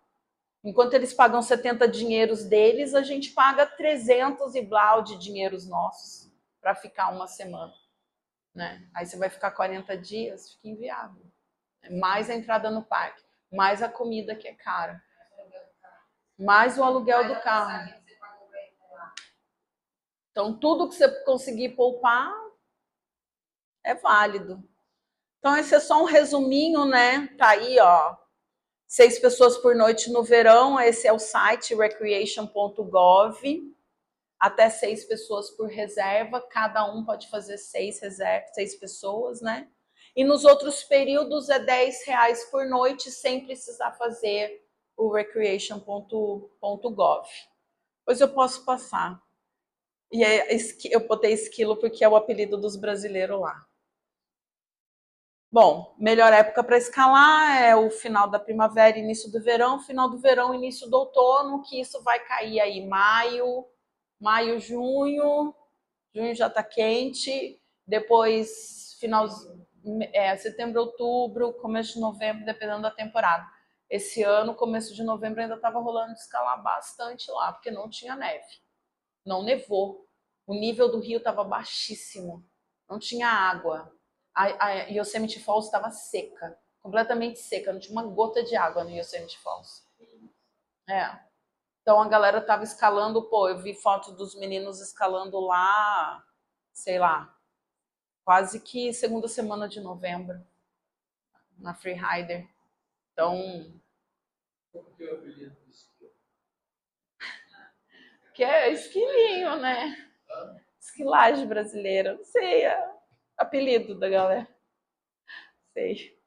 S1: Enquanto eles pagam 70 dinheiros deles, a gente paga 300 e blau de dinheiros nossos para ficar uma semana, né? Aí você vai ficar 40 dias, fica inviável. Mais a entrada no parque, mais a comida que é cara, mais o aluguel do carro. Então, tudo que você conseguir poupar é válido. Então, esse é só um resuminho, né? Tá aí, ó. 6 pessoas por noite no verão, esse é o site recreation.gov. Até 6 pessoas por reserva, cada um pode fazer 6 pessoas, né? E nos outros períodos é R$10 por noite, sem precisar fazer o recreation.gov. Pois eu posso passar. E eu botei esquilo porque é o apelido dos brasileiros lá. Bom, melhor época para escalar é o final da primavera, início do verão, final do verão, início do outono, que isso vai cair aí maio, junho já está quente, depois setembro, outubro, começo de novembro, dependendo da temporada. Esse ano, começo de novembro, ainda estava rolando de escalar bastante lá, porque não tinha neve, não nevou, o nível do rio estava baixíssimo, não tinha água. A Yosemite Falls estava seca, completamente seca, não tinha uma gota de água no Yosemite Falls. Então a galera tava escalando, pô, eu vi foto dos meninos escalando lá, sei lá, quase que segunda semana de novembro, na Freerider. Então... Que é esquilinho, né? Esquilagem brasileira. Não sei, é apelido da galera. Sei.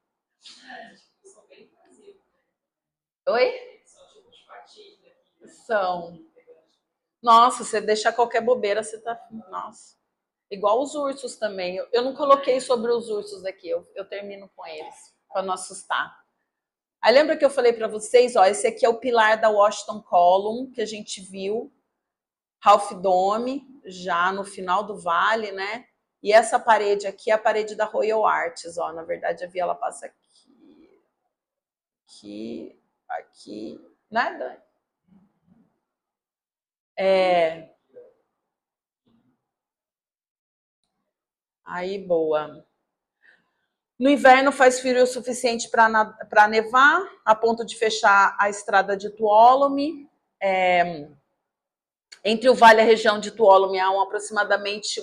S1: Oi? São. Nossa, você deixar qualquer bobeira, você tá... Nossa. Igual os ursos também. Eu não coloquei sobre os ursos aqui, eu termino com eles, para não assustar. Aí lembra que eu falei para vocês, ó, esse aqui é o pilar da Washington Column, que a gente viu, Half Dome, já no final do vale, né? E essa parede aqui é a parede da Royal Arts, ó, na verdade a via ela passa aqui, nada. Aí, boa. No inverno faz frio o suficiente para nevar, a ponto de fechar a estrada de Tuolumne. Entre o vale e a região de Tuolumne há aproximadamente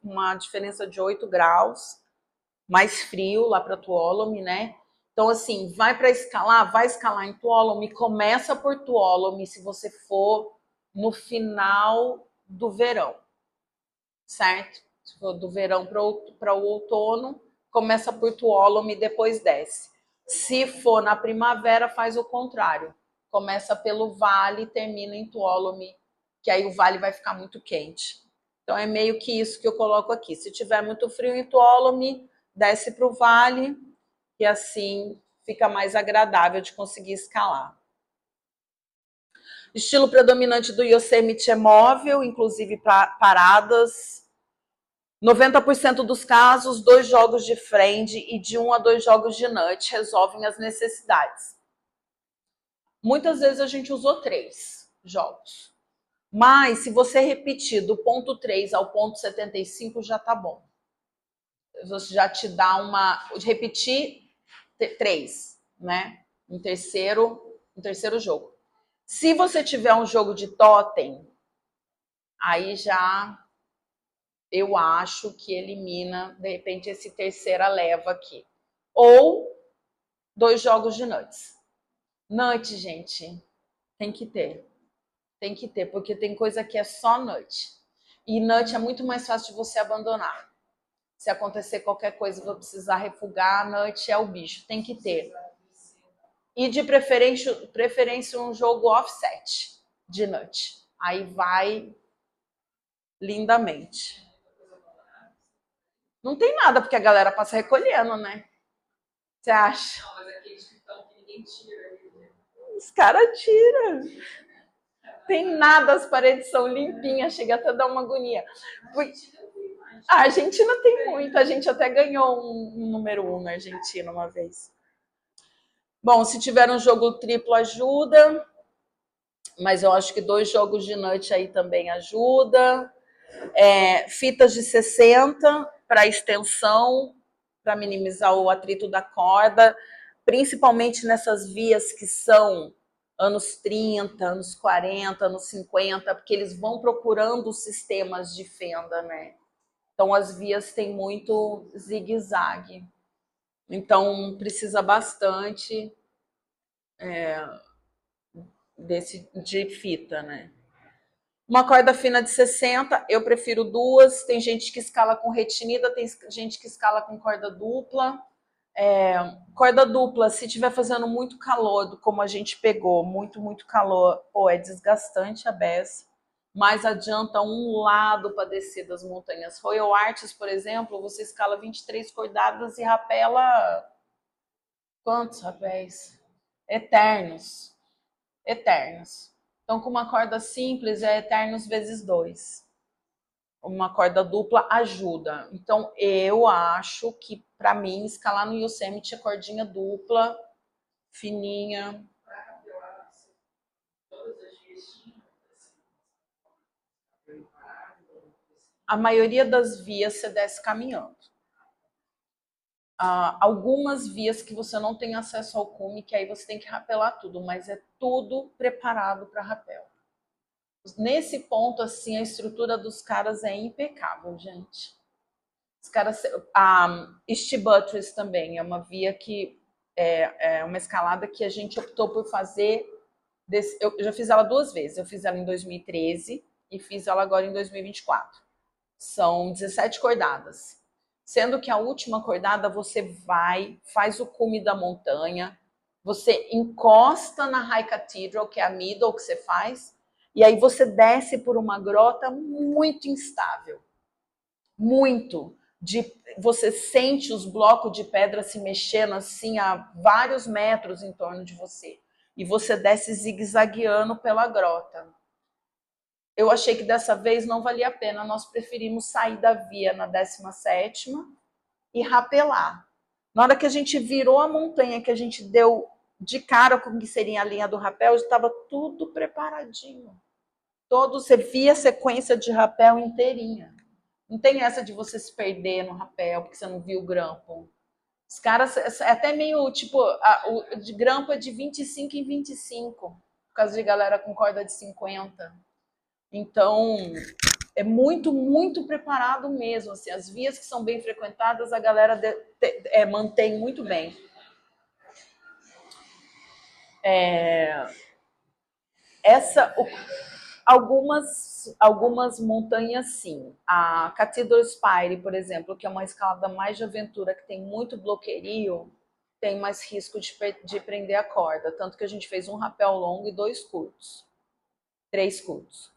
S1: uma diferença de 8 graus, mais frio lá para Tuolumne, né? Então, assim, vai escalar em Tuolumne, começa por Tuolumne, se você for no final do verão, certo? Se for do verão para o outono, começa por Tuolumne e depois desce. Se for na primavera, faz o contrário. Começa pelo vale e termina em Tuolumne, que aí o vale vai ficar muito quente. Então é meio que isso que eu coloco aqui. Se tiver muito frio em Tuolumne, desce para o vale e assim fica mais agradável de conseguir escalar. Estilo predominante do Yosemite é móvel, inclusive paradas. 90% dos casos, 2 jogos de friend e de 1 a 2 jogos de nut resolvem as necessidades. Muitas vezes a gente usou 3 jogos. Mas se você repetir do ponto 3 ao ponto 75, já tá bom. Você já te dá uma... Repetir 3, né? Em terceiro jogo. Se você tiver um jogo de totem, aí já eu acho que elimina, de repente, esse terceira leva aqui. Ou 2 jogos de nuts. Nut, gente, tem que ter. Tem que ter, porque tem coisa que é só nut. E nut é muito mais fácil de você abandonar. Se acontecer qualquer coisa e vou precisar refugar, nut é o bicho. Tem que ter. E de preferência um jogo offset de nut. Aí vai lindamente. Não tem nada, porque a galera passa recolhendo, né? Você acha?
S3: Não, mas aqueles que estão que ninguém tira.
S1: Os caras tiram. Tem nada, as paredes são limpinhas, chega até a dar uma agonia. A Argentina tem muito, a gente até ganhou um número 1 na Argentina uma vez. Bom, se tiver um jogo triplo ajuda, mas eu acho que 2 jogos de nut aí também ajuda. Fitas de 60 para extensão, para minimizar o atrito da corda, principalmente nessas vias que são anos 30, anos 40, anos 50, porque eles vão procurando sistemas de fenda, né? Então as vias têm muito zigue-zague. Então precisa bastante de fita, né? Uma corda fina de 60, eu prefiro 2. Tem gente que escala com retinida, tem gente que escala com corda dupla. Corda dupla, se estiver fazendo muito calor, como a gente pegou, muito calor, pô, é desgastante a beça. Mas adianta um lado para descer das montanhas. Royal Arches, por exemplo, você escala 23 cordadas e rapela quantos rapéis? Eternos. Então, com uma corda simples, é eternos vezes 2. Uma corda dupla ajuda. Então, eu acho que, para mim, escalar no Yosemite é cordinha dupla, fininha. A maioria das vias você desce caminhando. Algumas vias que você não tem acesso ao cume, que aí você tem que rapelar tudo, mas é tudo preparado para rapel. Nesse ponto, assim, a estrutura dos caras é impecável, gente. Os caras, a East Buttress também é uma via que é uma escalada que a gente optou por fazer. Eu já fiz ela 2 vezes. Eu fiz ela em 2013 e fiz ela agora em 2024. São 17 cordadas. Sendo que a última cordada você vai, faz o cume da montanha, você encosta na High Cathedral, que é a middle que você faz, e aí você desce por uma grota muito instável. Muito. Você sente os blocos de pedra se mexendo assim a vários metros em torno de você. E você desce zigue-zagueando pela grota. Eu achei que dessa vez não valia a pena. Nós preferimos sair da via na 17ª e rapelar. Na hora que a gente virou a montanha, que a gente deu de cara com o que seria a linha do rapel, estava tudo preparadinho. Você via a sequência de rapel inteirinha. Não tem essa de você se perder no rapel porque você não viu o grampo. Os caras, é até meio, tipo, o de grampo é de 25 em 25, por causa de galera com corda de 50. Então, é muito preparado mesmo. Assim, as vias que são bem frequentadas, a galera mantém muito bem. Algumas montanhas, sim. A Cathedral Spire, por exemplo, que é uma escalada mais de aventura, que tem muito bloqueio, tem mais risco de prender a corda. Tanto que a gente fez um rapel longo e 2 curtos. 3 curtos.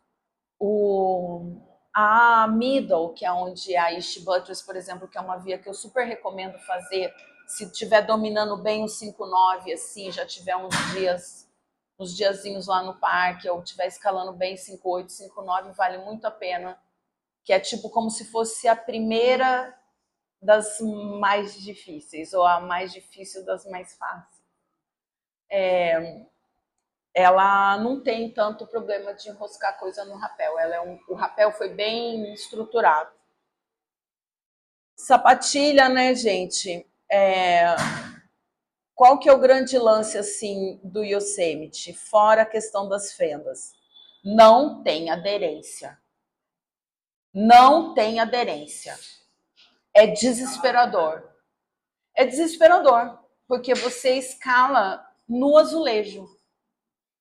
S1: A Middle, que é onde a East Buttress, por exemplo, que é uma via que eu super recomendo fazer, se estiver dominando bem o 5-9, assim, já tiver uns diazinhos lá no parque, ou estiver escalando bem 5-8, 5-9, vale muito a pena. Que é tipo como se fosse a primeira das mais difíceis, ou a mais difícil das mais fáceis. Ela não tem tanto problema de enroscar coisa no rapel. O rapel foi bem estruturado. Sapatilha, né, gente? Qual que é o grande lance, assim, do Yosemite? Fora a questão das fendas. Não tem aderência. Não tem aderência. É desesperador. É desesperador, porque você escala no azulejo.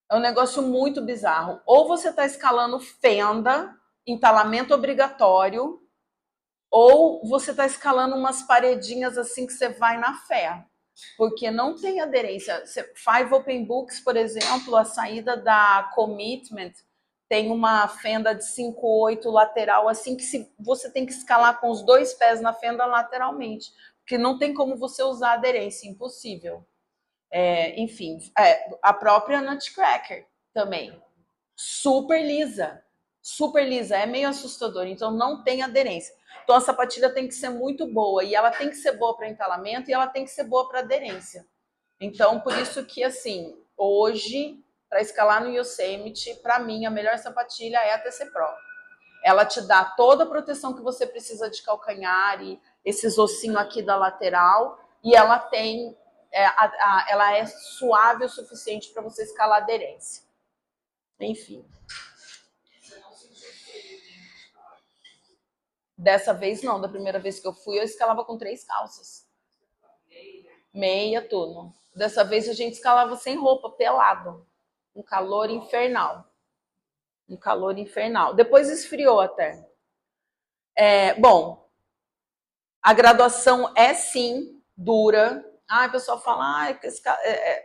S1: É um negócio muito bizarro. Ou você está escalando fenda, entalamento obrigatório, ou você está escalando umas paredinhas assim que você vai na fé. Porque não tem aderência. Five Open Books, por exemplo, a saída da Commitment tem uma fenda de 5-8 lateral, assim que você tem que escalar com os 2 pés na fenda lateralmente. Porque não tem como você usar aderência, impossível. Enfim, a própria Nutcracker também. Super lisa. Super lisa. É meio assustador. Então, não tem aderência. Então, a sapatilha tem que ser muito boa. E ela tem que ser boa para entalamento e ela tem que ser boa para aderência. Então, por isso que, assim, hoje, para escalar no Yosemite, para mim, a melhor sapatilha é a TC Pro. Ela te dá toda a proteção que você precisa de calcanhar e esses ossinhos aqui da lateral. E ela tem... ela é suave o suficiente para você escalar a aderência. Enfim. Dessa vez não, da primeira vez que eu fui, eu escalava com 3 calças. Meia, tudo. Dessa vez a gente escalava sem roupa, pelado. Um calor infernal. Um calor infernal. Depois esfriou até. Bom, a graduação é sim dura. A pessoa fala,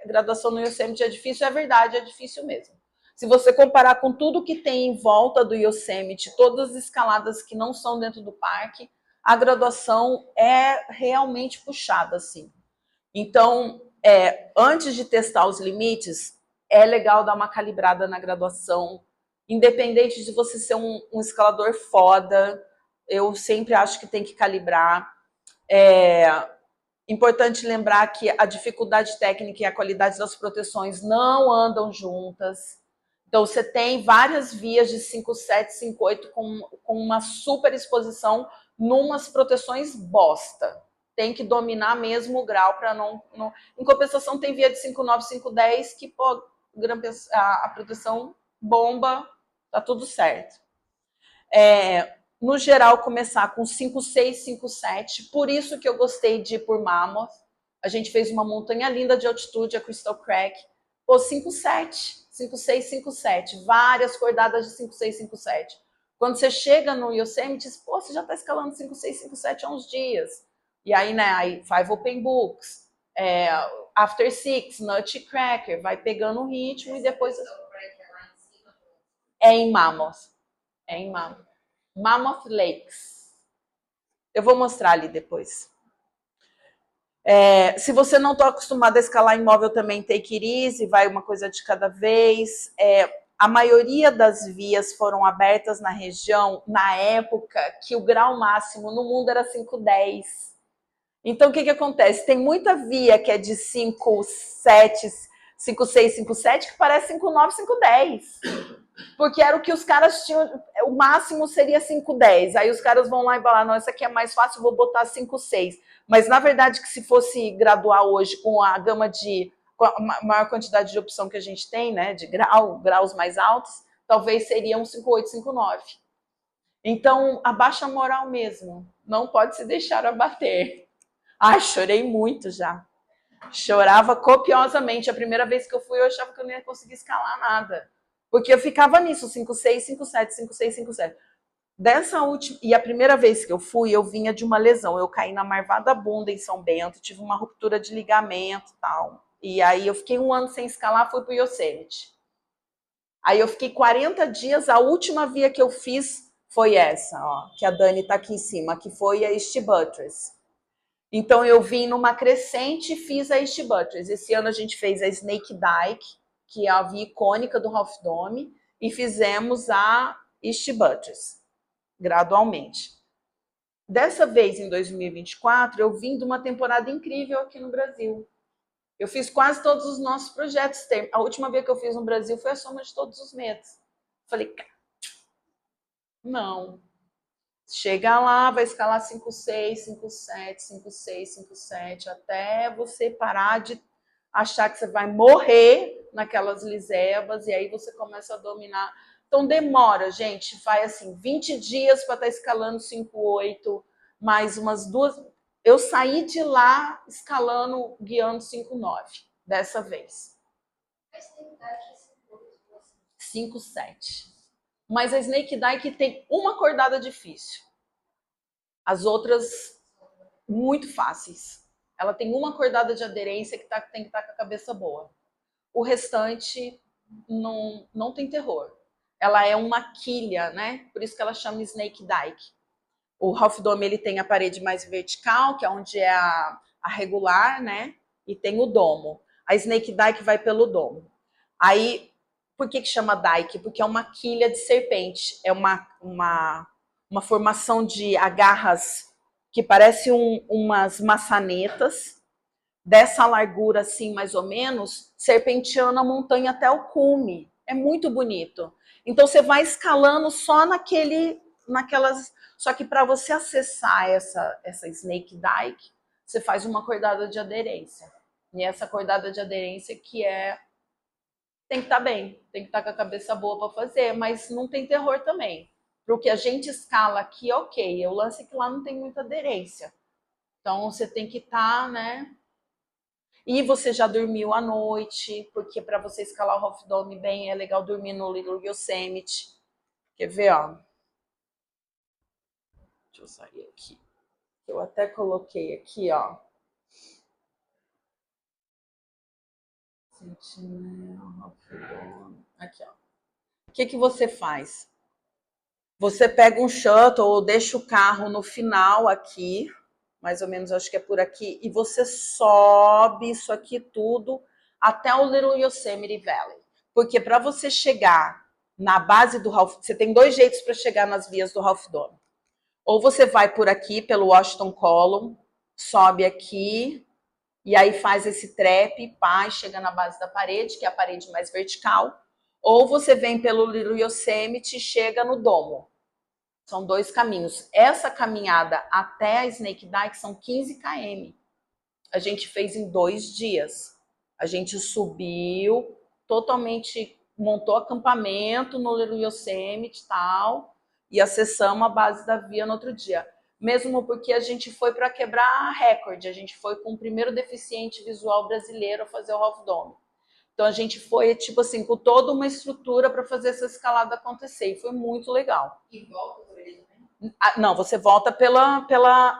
S1: graduação no Yosemite é difícil. É verdade, é difícil mesmo. Se você comparar com tudo que tem em volta do Yosemite, todas as escaladas que não são dentro do parque, a graduação é realmente puxada, assim. Então, antes de testar os limites, é legal dar uma calibrada na graduação, independente de você ser um escalador foda, eu sempre acho que tem que calibrar. Importante lembrar que a dificuldade técnica e a qualidade das proteções não andam juntas. Então, você tem várias vias de 5-7, 5-8 com uma super exposição numas proteções bosta. Tem que dominar mesmo o grau para não... Em compensação, tem via de 5-9, 5-10 que, pô, a proteção bomba, tá tudo certo. No geral, começar com 5-6, 5-7. Por isso que eu gostei de ir por Mammoth. A gente fez uma montanha linda de altitude, a Crystal Crack. Pô, 5-7, 5-6, 5-7. Várias cordadas de 5-6, 5-7. Quando você chega no Yosemite, pô, você já está escalando 5-6, 5-7 há uns dias. E aí, né, aí Five Open Books, After Six, Nutcracker, vai pegando o ritmo e depois... É em Mammoth. É em Mammoth. Mammoth Lakes. Eu vou mostrar ali depois. Se você não está acostumado a escalar imóvel também, take it easy, vai uma coisa de cada vez. A maioria das vias foram abertas na região na época que o grau máximo no mundo era 5-10. Então, o que acontece? Tem muita via que é de 5-7, 5-6, 5-7 que parece 5-9, 5-10. Porque era o que os caras tinham, o máximo seria 5-10. Aí os caras vão lá e falam, não, isso aqui é mais fácil, vou botar 5-6. Mas, na verdade, que se fosse graduar hoje com a gama com a maior quantidade de opção que a gente tem, né, de graus mais altos, talvez seria um 5-8, 5-9. Então, abaixa a moral mesmo. Não pode se deixar abater. Ai, chorei muito já. Chorava copiosamente. A primeira vez que eu fui, eu achava que eu não ia conseguir escalar nada. Porque eu ficava nisso, 5,6, 5,7, 5,6, 5,7. Dessa última, e a primeira vez que eu fui, eu vinha de uma lesão. Eu caí na Marvada Bunda em São Bento, tive uma ruptura de ligamento e tal. E aí eu fiquei 1 ano sem escalar, fui pro Yosemite. Aí eu fiquei 40 dias, a última via que eu fiz foi essa, ó, que a Dani tá aqui em cima, que foi a East Buttress. Então eu vim numa crescente e fiz a East Buttress. Esse ano a gente fez a Snake Dyke, que é a via icônica do Half Dome, e fizemos a East Buttress, gradualmente. Dessa vez, em 2024, eu vim de uma temporada incrível aqui no Brasil. Eu fiz quase todos os nossos projetos. A última vez que eu fiz no Brasil foi a soma de todos os medos. Falei, não. Chega lá, vai escalar 5,6, 5,7, 5,6, 5,7, até você parar de achar que você vai morrer naquelas lisebas, e aí você começa a dominar. Então demora, gente, vai assim, 20 dias para estar escalando 5,8, mais umas 2. Eu saí de lá escalando, guiando 5,9, dessa vez. 5,7. Mas a Snake Dyke tem uma acordada difícil. As outras, muito fáceis. Ela tem uma acordada de aderência que tem que estar com a cabeça boa. O restante não tem terror. Ela é uma quilha, né? Por isso que ela chama Snake Dyke. O Half Dome, ele tem a parede mais vertical, que é onde é a regular, né? E tem o domo. A Snake Dyke vai pelo domo. Aí, por que chama Dyke? Porque é uma quilha de serpente. É uma formação de agarras que parece umas maçanetas, dessa largura assim, mais ou menos, serpenteando a montanha até o cume. É muito bonito. Então você vai escalando só naquelas. Só que para você acessar essa Snake Dyke, você faz uma acordada de aderência. E essa acordada de aderência que tem que estar bem, tem que estar com a cabeça boa para fazer, mas não tem terror também. Para o que a gente escala aqui, ok. O lance é que lá não tem muita aderência. Então você tem que estar, né? E você já dormiu à noite, porque para você escalar o Half Dome bem, é legal dormir no Little Yosemite. Quer ver, ó? Deixa eu sair aqui. Eu até coloquei aqui, ó. Aqui, ó. O que você faz? Você pega um shuttle ou deixa o carro no final aqui, mais ou menos, acho que é por aqui, e você sobe isso aqui tudo até o Little Yosemite Valley. Porque para você chegar na base do Half, você tem 2 jeitos para chegar nas vias do Half Dome. Ou você vai por aqui, pelo Washington Column, sobe aqui, e aí faz esse trap, pá, e chega na base da parede, que é a parede mais vertical. Ou você vem pelo Little Yosemite e chega no domo. São 2 caminhos. Essa caminhada até a Snake Dyke são 15 km. A gente fez em 2 dias. A gente subiu, totalmente montou acampamento no Little Yosemite e tal, e acessamos a base da via no outro dia. Mesmo porque a gente foi para quebrar recorde. A gente foi com o primeiro deficiente visual brasileiro a fazer o Half Dome. Então a gente foi, tipo assim, com toda uma estrutura para fazer essa escalada acontecer. E foi muito legal.
S3: E volta por ele também?
S1: Não, você volta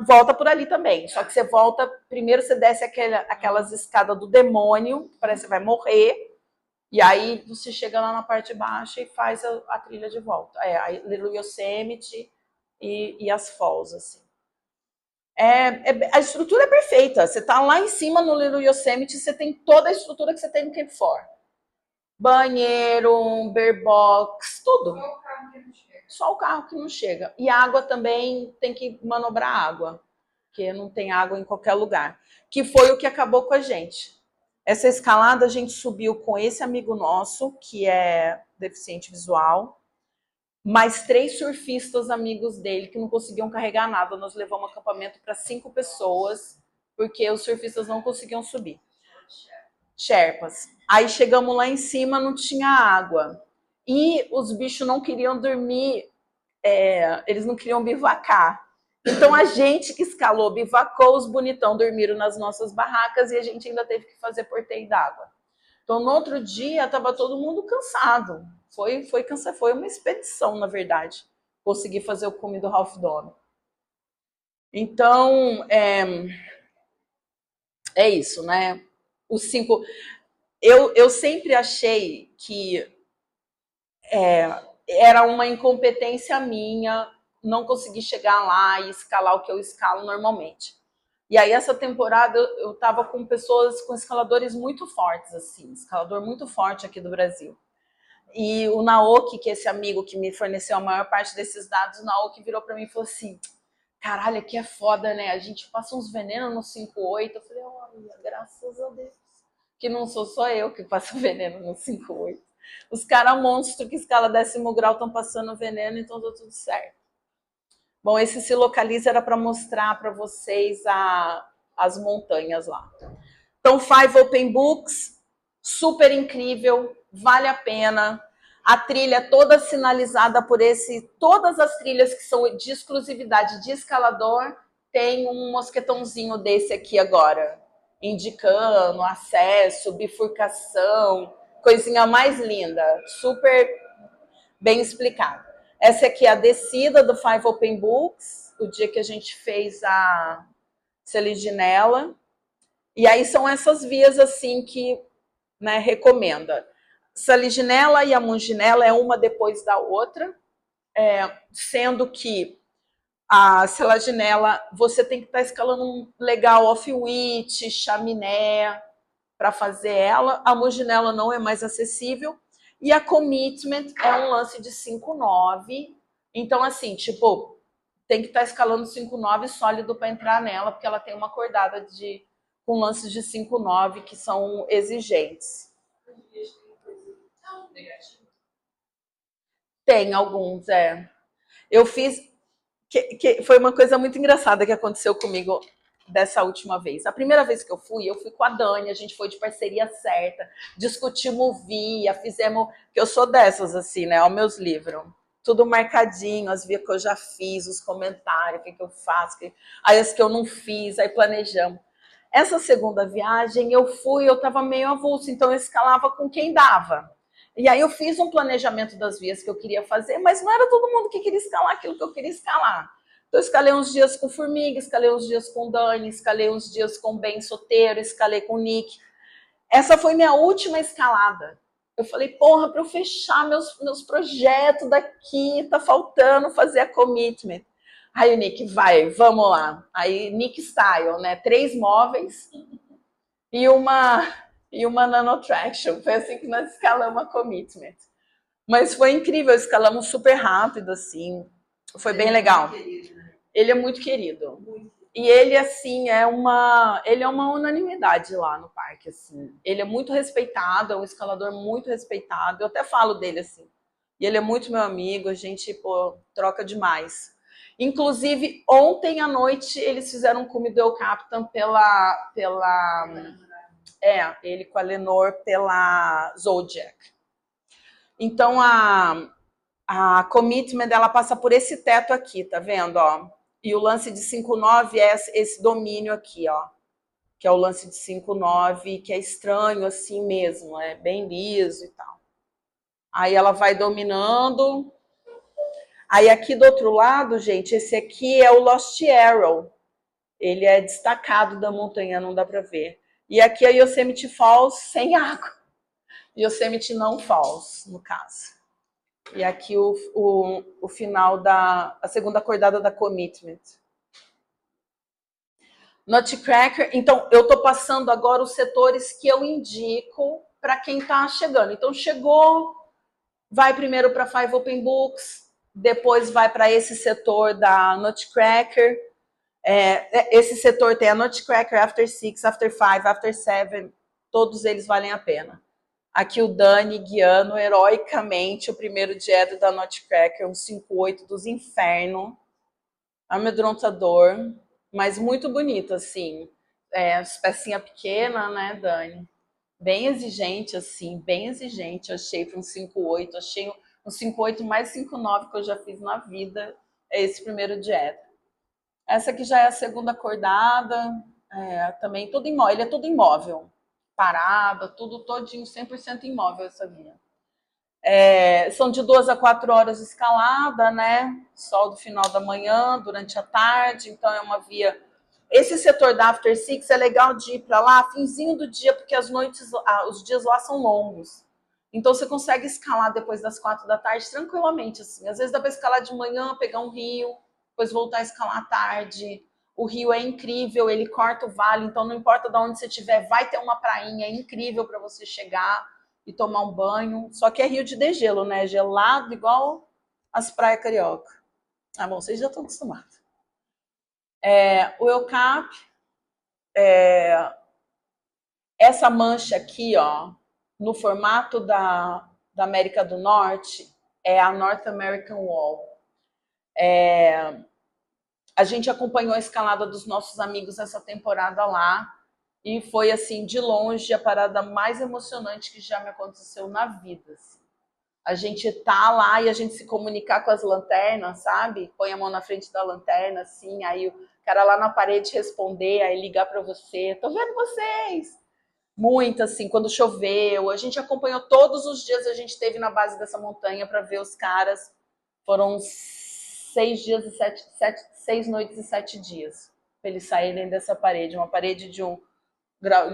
S1: volta por ali também. Só que você volta, primeiro você desce aquelas escadas do demônio, que parece que você vai morrer. E aí você chega lá na parte baixa e faz a trilha de volta. A Little Yosemite e as falls, assim. A estrutura é perfeita. Você tá lá em cima no Little Yosemite, você tem toda a estrutura que você tem no Cape Four. Banheiro, beer box, tudo.
S3: Só o carro que não chega.
S1: Só o carro que não chega. E água também tem que manobrar água, porque não tem água em qualquer lugar. Que foi o que acabou com a gente. Essa escalada a gente subiu com esse amigo nosso, que é deficiente visual, mais 3 surfistas amigos dele que não conseguiam carregar nada. Nós levamos um acampamento para 5 pessoas, porque os surfistas não conseguiam subir. Sherpas. Aí chegamos lá em cima, não tinha água. E os bichos não queriam dormir, eles não queriam bivacar. Então a gente que escalou bivacou, os bonitão dormiram nas nossas barracas e a gente ainda teve que fazer porteio d'água. Então no outro dia estava todo mundo cansado. Foi uma expedição, na verdade, conseguir fazer o cume do Half Dome. Então, é isso, né? Os 5... Eu sempre achei que era uma incompetência minha não conseguir chegar lá e escalar o que eu escalo normalmente. E aí, essa temporada, eu estava com escaladores muito fortes, assim, escalador muito forte aqui do Brasil. E o Naoki, que é esse amigo que me forneceu a maior parte desses dados, o Naoki virou para mim e falou assim: caralho, aqui é foda, né? A gente passa uns venenos no 5.8. Eu falei: olha, graças a Deus, que não sou só eu que passo veneno no 5.8. Os caras monstros que escala 10º grau estão passando veneno, então tá tudo certo. Bom, esse Se Localiza era para mostrar para vocês as montanhas lá. Então, 5 Open Books, super incrível, vale a pena. A trilha toda sinalizada por todas as trilhas que são de exclusividade de escalador, tem um mosquetãozinho desse aqui agora, indicando acesso, bifurcação, coisinha mais linda, super bem explicado. Essa aqui é a descida do 5 Open Books, o dia que a gente fez a Seliginela. E aí são essas vias assim que, né, recomenda. Seliginela e a Munginela é uma depois da outra, sendo que a Seliginela você tem que estar escalando um legal off-wheat, chaminé para fazer ela. A Munginela não é mais acessível. E a Commitment é um lance de 5.9. Então, assim, tipo, tem que estar escalando 5.9 sólido para entrar nela, porque ela tem uma cordada com lances de 5.9 que são exigentes. Tem alguns, Eu fiz... foi uma coisa muito engraçada que aconteceu comigo dessa última vez. A primeira vez que eu fui com a Dani, a gente foi de parceria certa, discutimos via, fizemos... que eu sou dessas, assim, né? Olha meus livros. Tudo marcadinho, as vias que eu já fiz, os comentários, o que eu faço, aí as que eu não fiz, aí planejamos. Essa segunda viagem eu estava meio avulso, então eu escalava com quem dava. E aí eu fiz um planejamento das vias que eu queria fazer, mas não era todo mundo que queria escalar aquilo que eu queria escalar. Então eu escalei uns dias com Formiga, escalei uns dias com Dani, escalei uns dias com Ben Soteiro, escalei com Nick. Essa foi minha última escalada. Eu falei, porra, para eu fechar meus projetos daqui, tá faltando fazer a commitment. Aí o Nick, vamos lá. Aí Nick Style, né? 3 móveis e uma nanotraction. Foi assim que nós escalamos a commitment. Mas foi incrível, escalamos super rápido, assim. Foi bem legal. Ele é muito querido. E ele, assim, ele é uma unanimidade lá no parque, assim. Ele é muito respeitado, é um escalador muito respeitado. Eu até falo dele, assim. E ele é muito meu amigo, a gente, pô, troca demais. Inclusive, ontem à noite, eles fizeram um cume do El Capitan ele com a Lenor pela Zodiac. Então, a commitment, ela passa por esse teto aqui, tá vendo, ó? E o lance de 5.9 é esse domínio aqui, ó. Que é o lance de 5.9, que é estranho assim mesmo, é bem liso e tal. Aí ela vai dominando. Aí aqui do outro lado, gente, esse aqui é o Lost Arrow. Ele é destacado da montanha, não dá pra ver. E aqui é Yosemite Falls sem água. Yosemite não Falls, no caso. E aqui o final a segunda acordada da commitment. Nutcracker, então eu estou passando agora os setores que eu indico para quem está chegando. Então chegou, vai primeiro para 5 Open Books, depois vai para esse setor da Nutcracker. Esse setor tem a Nutcracker, After 6, After 5, After 7, todos eles valem a pena. Aqui o Dani guiando heroicamente o primeiro diedro da Nutcracker, um 5.8 dos infernos, amedrontador, mas muito bonito, assim. As pecinhas pequenas, né, Dani? Bem exigente, assim, bem exigente. Eu achei para um 5.8, achei um 5.8 mais 5.9 que eu já fiz na vida, é esse primeiro diedro. Essa aqui já é a segunda acordada, também tudo imóvel, ele é tudo imóvel. Parada, tudo todinho, 100% imóvel essa via. São de 2 a 4 horas de escalada, né? Sol do final da manhã, durante a tarde, então é uma via. Esse setor da After Six é legal de ir para lá, finzinho do dia, porque as noites, os dias lá são longos. Então você consegue escalar depois das 4 da tarde tranquilamente, assim. Às vezes dá para escalar de manhã, pegar um rio, depois voltar a escalar à tarde. O rio é incrível, ele corta o vale, então não importa de onde você estiver, vai ter uma prainha incrível para você chegar e tomar um banho. Só que é rio de degelo, né? Gelado igual as praias carioca. Ah, bom, vocês já estão acostumados. O EUCAP, essa mancha aqui, ó, no formato da América do Norte, é a North American Wall. A gente acompanhou a escalada dos nossos amigos essa temporada lá e foi, assim, de longe, a parada mais emocionante que já me aconteceu na vida. Assim. A gente tá lá e a gente se comunicar com as lanternas, sabe? Põe a mão na frente da lanterna, assim, aí o cara lá na parede responder, aí ligar para você, tô vendo vocês! Muito, assim, quando choveu, a gente acompanhou todos os dias, a gente esteve na base dessa montanha para ver os caras. Foram 6 noites e 7 dias para eles saírem dessa parede, uma parede de 1 grau.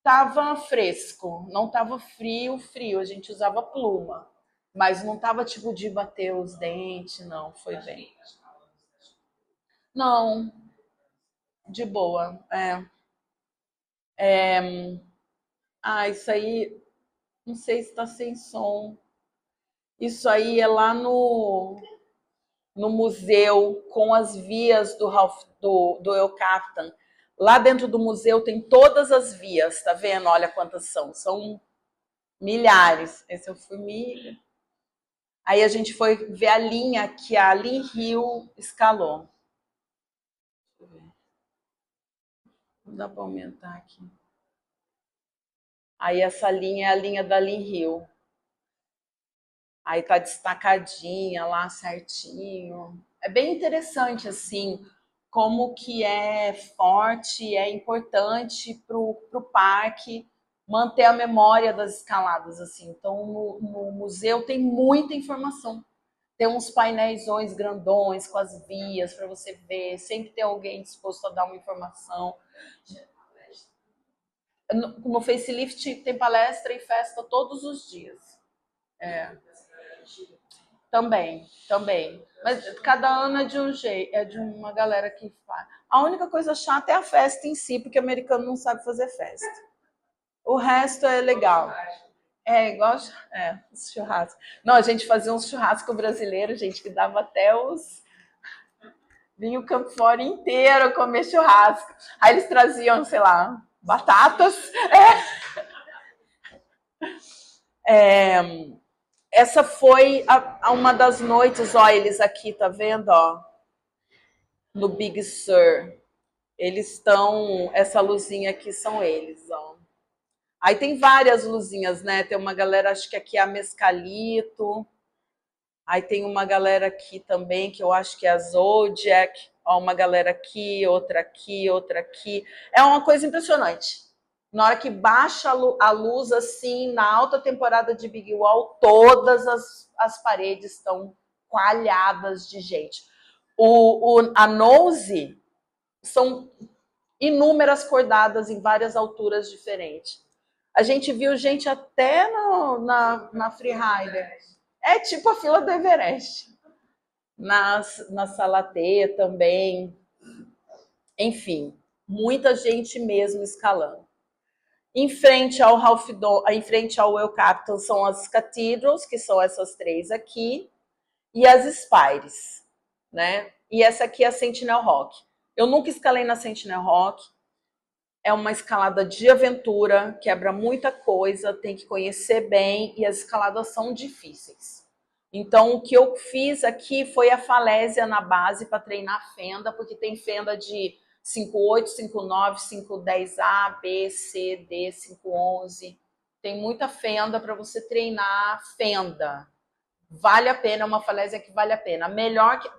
S1: Tava fresco, não tava frio, a gente usava pluma, mas não tava tipo de bater os dentes, não, foi bem. Não, de boa, isso aí, não sei se tá sem som. Isso aí é lá no museu, com as vias do El Capitan. Lá dentro do museu tem todas as vias, tá vendo? Olha quantas são. São milhares. Esse eu fui milha. Aí a gente foi ver a linha que a Lynn Hill escalou. Deixa eu ver. Não dá para aumentar aqui. Aí essa linha é a linha da Lynn Hill. Aí tá destacadinha lá, certinho. É bem interessante, assim, como que é forte, é importante pro parque manter a memória das escaladas, assim. Então, no museu tem muita informação. Tem uns painéis grandões com as vias para você ver. Sempre tem alguém disposto a dar uma informação. No Facelift tem palestra e festa todos os dias. Também. Mas cada ano é de um jeito, é de uma galera que faz. A única coisa chata é a festa em si, porque o americano não sabe fazer festa. O resto é legal. É igual os churrascos. Não, a gente fazia uns churrasco brasileiro, gente, que dava até os. Vinha o Campo Fora inteiro comer churrasco. Aí eles traziam, sei lá, batatas. Essa foi uma das noites, ó, eles aqui, tá vendo, ó? No Big Sur. Eles estão, essa luzinha aqui são eles, ó. Aí tem várias luzinhas, né? Tem uma galera, acho que aqui é a Mescalito. Aí tem uma galera aqui também, que eu acho que é a Zodiac. Ó, uma galera aqui, outra aqui, outra aqui. É uma coisa impressionante. Na hora que baixa a luz, assim, na alta temporada de Big Wall, todas as paredes estão coalhadas de gente. A Nose são inúmeras cordadas em várias alturas diferentes. A gente viu gente até na Freerider. É tipo a fila do Everest. Na Salatê também. Enfim, muita gente mesmo escalando. Em frente ao em frente ao El Capitan são as Cathedrals, que são essas 3 aqui, e as Spires, né? E essa aqui é a Sentinel Rock. Eu nunca escalei na Sentinel Rock. É uma escalada de aventura, quebra muita coisa, tem que conhecer bem e as escaladas são difíceis. Então, o que eu fiz aqui foi a falésia na base para treinar fenda, porque tem fenda de 5.8, 5.9, 5.10A, B, C, D, 5.11. Tem muita fenda para você treinar fenda. Vale a pena, é uma falésia que vale a pena. Melhor que...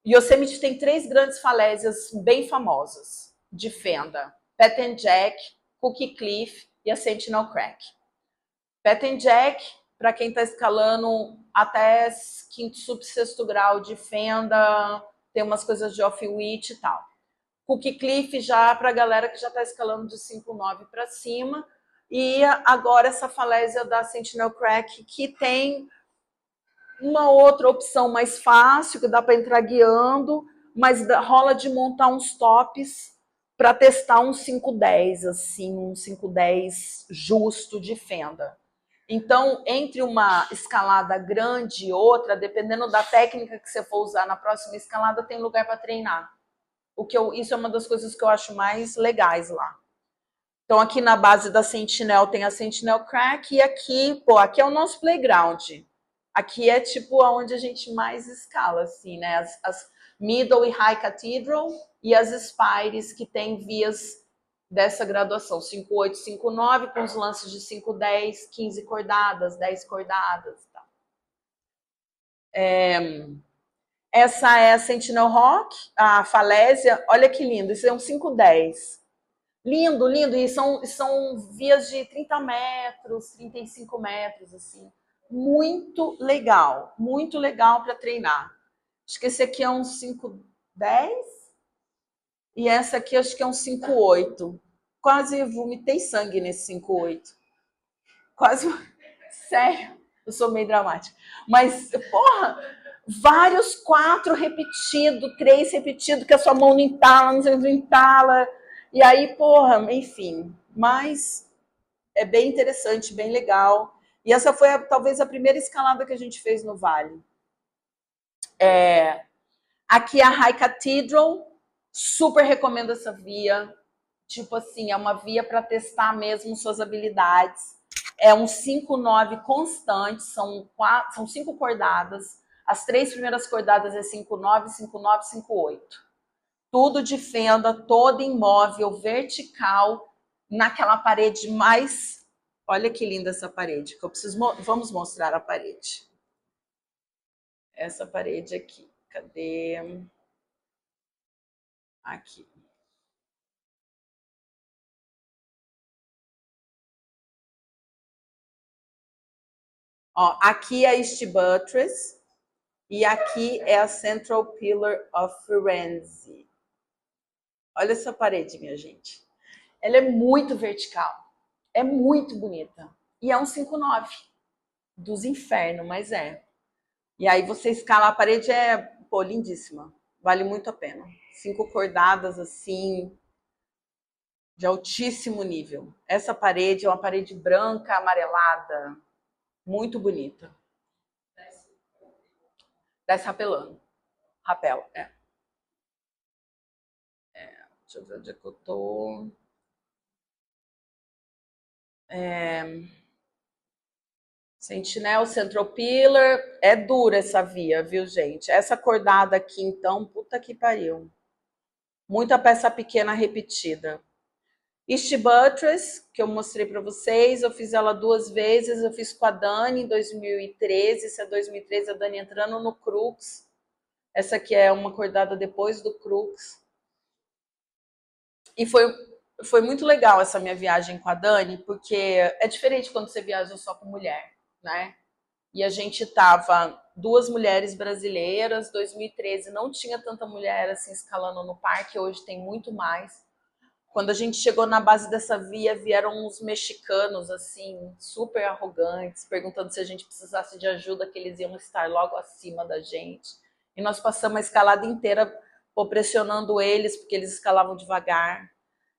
S1: Yosemite tem 3 grandes falésias bem famosas de fenda. Pat and Jack, Cookie Cliff e a Sentinel Crack. Pattern Jack, para quem está escalando até quinto, sub, sexto grau de fenda, tem umas coisas de off-witch e tal. Cookie Cliff já para a galera que já está escalando de 5,9 para cima. E agora essa falésia da Sentinel Crack, que tem uma outra opção mais fácil, que dá para entrar guiando, mas rola de montar uns tops para testar um 5,10, assim, um 5,10 justo de fenda. Então, entre uma escalada grande e outra, dependendo da técnica que você for usar na próxima escalada, tem lugar para treinar. Isso é uma das coisas que eu acho mais legais lá. Então, aqui na base da Sentinel tem a Sentinel Crack e aqui, aqui é o nosso playground. Aqui é tipo onde a gente mais escala, assim, né? As Middle e High Cathedral e as Spires, que tem vias dessa graduação, 5,8, 5,9, com os lances de 5,10, 15 cordadas, 10 cordadas. Tá. Essa é a Sentinel Rock, a falésia. Olha que lindo, isso é um 5,10. Lindo, lindo. E são vias de 30 metros, 35 metros, assim. Muito legal para treinar. Acho que esse aqui é um 5,10 e essa aqui acho que é um 5,8. Quase vomitei sangue nesse 5,8. Quase. Sério, eu sou meio dramática. Mas, porra, vários 4 repetido, 3 repetido, que a sua mão não entala, não sei se entala. E aí, porra, enfim. Mas é bem interessante, bem legal. E essa foi talvez a primeira escalada que a gente fez no Vale. Aqui é a High Cathedral, super recomendo essa via. Tipo assim, é uma via para testar mesmo suas habilidades. É um 5,9 constante, são 5 cordadas. As 3 primeiras cordadas é 5,9, 5,9, 5,8. Tudo de fenda, toda imóvel, vertical, naquela parede mais... Olha que linda essa parede, que eu preciso... Vamos mostrar a parede. Essa parede aqui. Cadê? Aqui. Ó, aqui é a East Buttress e aqui é a Central Pillar of Firenze. Olha essa parede, minha gente. Ela é muito vertical. É muito bonita. E é um 5,9 dos infernos, mas é. E aí você escala a parede, pô, lindíssima. Vale muito a pena. 5 cordadas assim, de altíssimo nível. Essa parede é uma parede branca, amarelada, muito bonita. Desce rapelando. Rapel, Deixa eu ver onde é que eu tô. Sentinel, Central Pillar. É dura essa via, viu, gente? Essa cordada aqui, então, puta que pariu. Muita peça pequena repetida. East Buttress, que eu mostrei para vocês, eu fiz ela 2 vezes. Eu fiz com a Dani em 2013. Essa é 2013, a Dani entrando no Crux. Essa aqui é uma cordada depois do Crux. E foi muito legal essa minha viagem com a Dani, porque é diferente quando você viaja só com mulher, né? E a gente tava 2 mulheres brasileiras, 2013 não tinha tanta mulher assim escalando no parque, hoje tem muito mais. Quando a gente chegou na base dessa via, vieram uns mexicanos assim, super arrogantes, perguntando se a gente precisasse de ajuda, que eles iam estar logo acima da gente. E nós passamos a escalada inteira pressionando eles, porque eles escalavam devagar.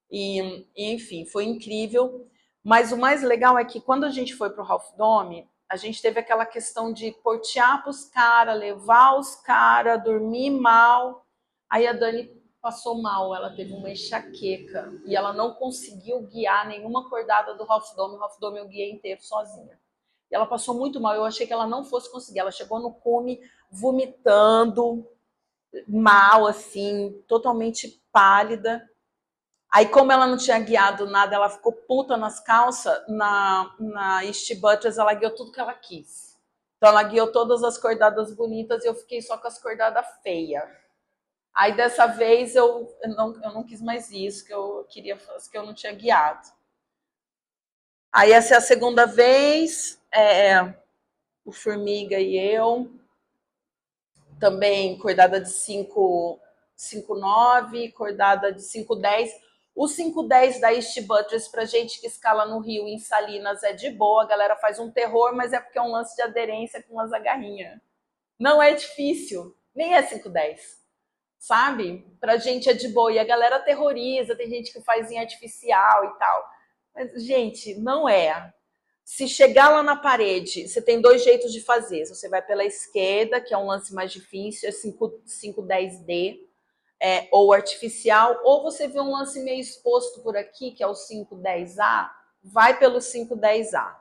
S1: E enfim, foi incrível. Mas o mais legal é que quando a gente foi para o Half Dome, a gente teve aquela questão de portear para os caras, levar os caras, dormir mal. Aí a Dani passou mal, ela teve uma enxaqueca e ela não conseguiu guiar nenhuma cordada do Half Dome. O Half Dome eu guiei inteiro sozinha. E ela passou muito mal, eu achei que ela não fosse conseguir. Ela chegou no cume vomitando, mal, assim, totalmente pálida. Aí, como ela não tinha guiado nada, ela ficou puta nas calças. Na East Buttress, ela guiou tudo que ela quis. Então, ela guiou todas as cordadas bonitas e eu fiquei só com as cordadas feias. Aí, dessa vez, eu não quis mais isso, que eu queria, que eu não tinha guiado. Aí essa é a segunda vez, o Formiga e eu, também cordada de 5,9, cordada de 5,10. O 5,10 da East Buttress, pra gente que escala no Rio, em Salinas, é de boa, a galera faz um terror, mas é porque é um lance de aderência com as agarrinhas. Não é difícil, nem é 5,10. Sabe? Pra gente é de boa. E a galera terroriza, tem gente que faz em artificial e tal. Mas, gente, não é. Se chegar lá na parede, você tem dois jeitos de fazer. Você vai pela esquerda, que é um lance mais difícil, é 5,10D, ou artificial, ou você vê um lance meio exposto por aqui, que é o 5,10A, vai pelo 5,10A.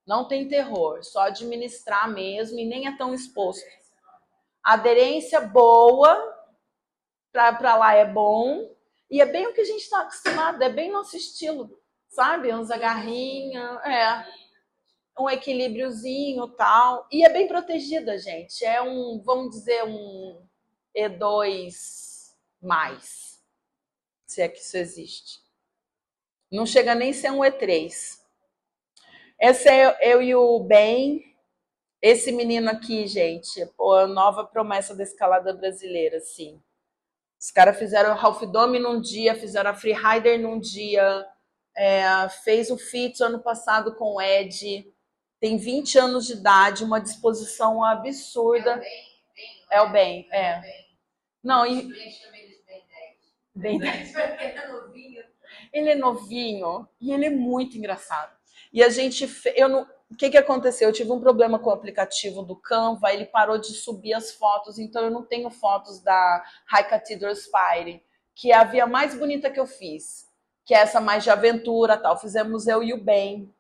S1: Não tem terror, só administrar mesmo e nem é tão exposto. Aderência boa, para lá é bom, e é bem o que a gente está acostumado, é bem nosso estilo, sabe? Uns agarrinhos, um equilíbriozinho tal, e é bem protegida, gente. É um, vamos dizer, um E2 mais, se é que isso existe. Não chega nem a ser um E3. Essa é eu e o Ben. Esse menino aqui, gente, a nova promessa da escalada brasileira, assim. Os caras fizeram o Half Dome num dia, fizeram a Freerider num dia, fez o FITS ano passado com o Ed, tem 20 anos de idade, uma disposição absurda. É o Ben, Não, e... Ben 10. Ele é novinho e ele é muito engraçado. E a gente, o que aconteceu? Eu tive um problema com o aplicativo do Canva, ele parou de subir as fotos, então eu não tenho fotos da High Cathedral Spire, que é a via mais bonita que eu fiz, que é essa mais de aventura tal. Fizemos eu e o Ben.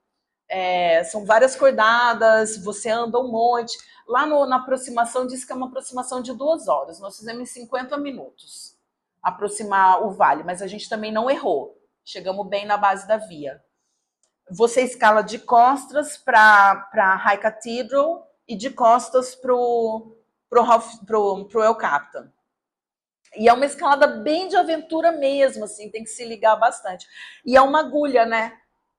S1: São várias cordadas, você anda um monte. Lá na aproximação diz que é uma aproximação de 2 horas. Nós fizemos em 50 minutos aproximar o vale, mas a gente também não errou. Chegamos bem na base da via. Você escala de costas para High Cathedral e de costas pro El Capitan. E é uma escalada bem de aventura mesmo, assim, tem que se ligar bastante. E é uma agulha, né?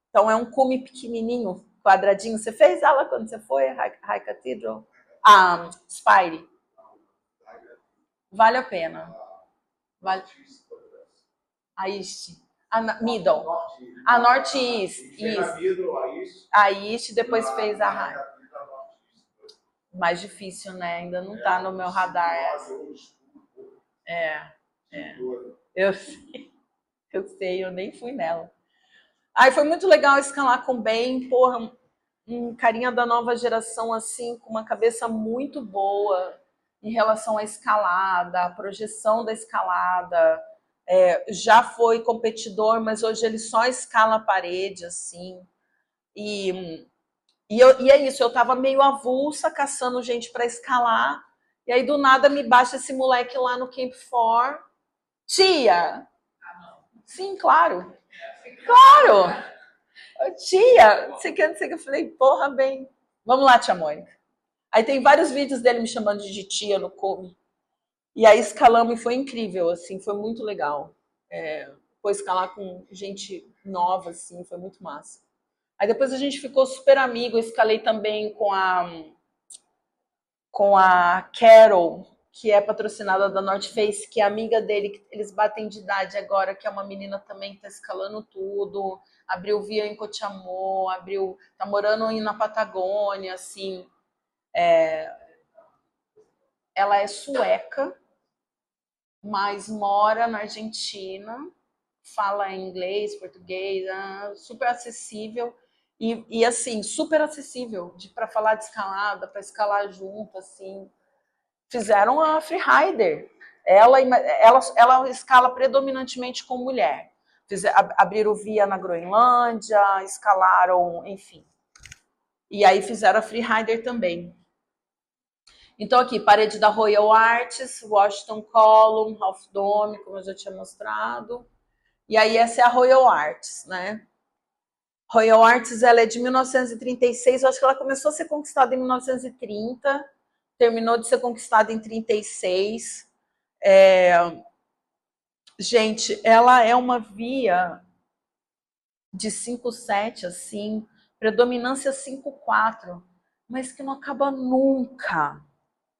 S1: Então é um cume pequenininho, quadradinho. Você fez ela quando você foi High Cathedral? Spire. Vale a pena. Vale. A East. A Middle. A Northeast. A East, depois fez a High. Mais difícil, né? Ainda não tá no meu radar essa. Eu sei, eu nem fui nela. Aí foi muito legal escalar com o Ben, porra, um carinha da nova geração, assim, com uma cabeça muito boa em relação à escalada, à projeção da escalada. Já foi competidor, mas hoje ele só escala a parede, assim. E é isso, eu tava meio avulsa, caçando gente para escalar, e aí do nada me baixa esse moleque lá no Camp 4. Tia! Sim, claro. Claro! Tia, você quer dizer que eu falei, porra, bem. Vamos lá, tia Mônica. Aí tem vários vídeos dele me chamando de tia no Come. E aí escalamos e foi incrível, assim, foi muito legal. Foi escalar com gente nova, assim, foi muito massa. Aí depois a gente ficou super amigo, eu escalei também com a Carol, que é patrocinada da North Face, que é amiga dele, que eles batem de idade agora, que é uma menina também que tá escalando tudo, abriu via em Cochamó, tá morando na Patagônia, assim. Ela é sueca, mas mora na Argentina, fala inglês, português, super acessível. E assim, super acessível para falar de escalada, para escalar junto, assim. Fizeram a Freerider. Ela escala predominantemente com mulher. Abriram via na Groenlândia, escalaram, enfim. E aí fizeram a Freerider também. Então aqui, parede da Royal Arts, Washington Column, Half Dome, como eu já tinha mostrado. E aí essa é a Royal Arts, né? Royal Arts, ela é de 1936, eu acho que ela começou a ser conquistada em 1930, terminou de ser conquistada em 36. Gente, ela é uma via de 5,7, assim, predominância 5-4, mas que não acaba nunca.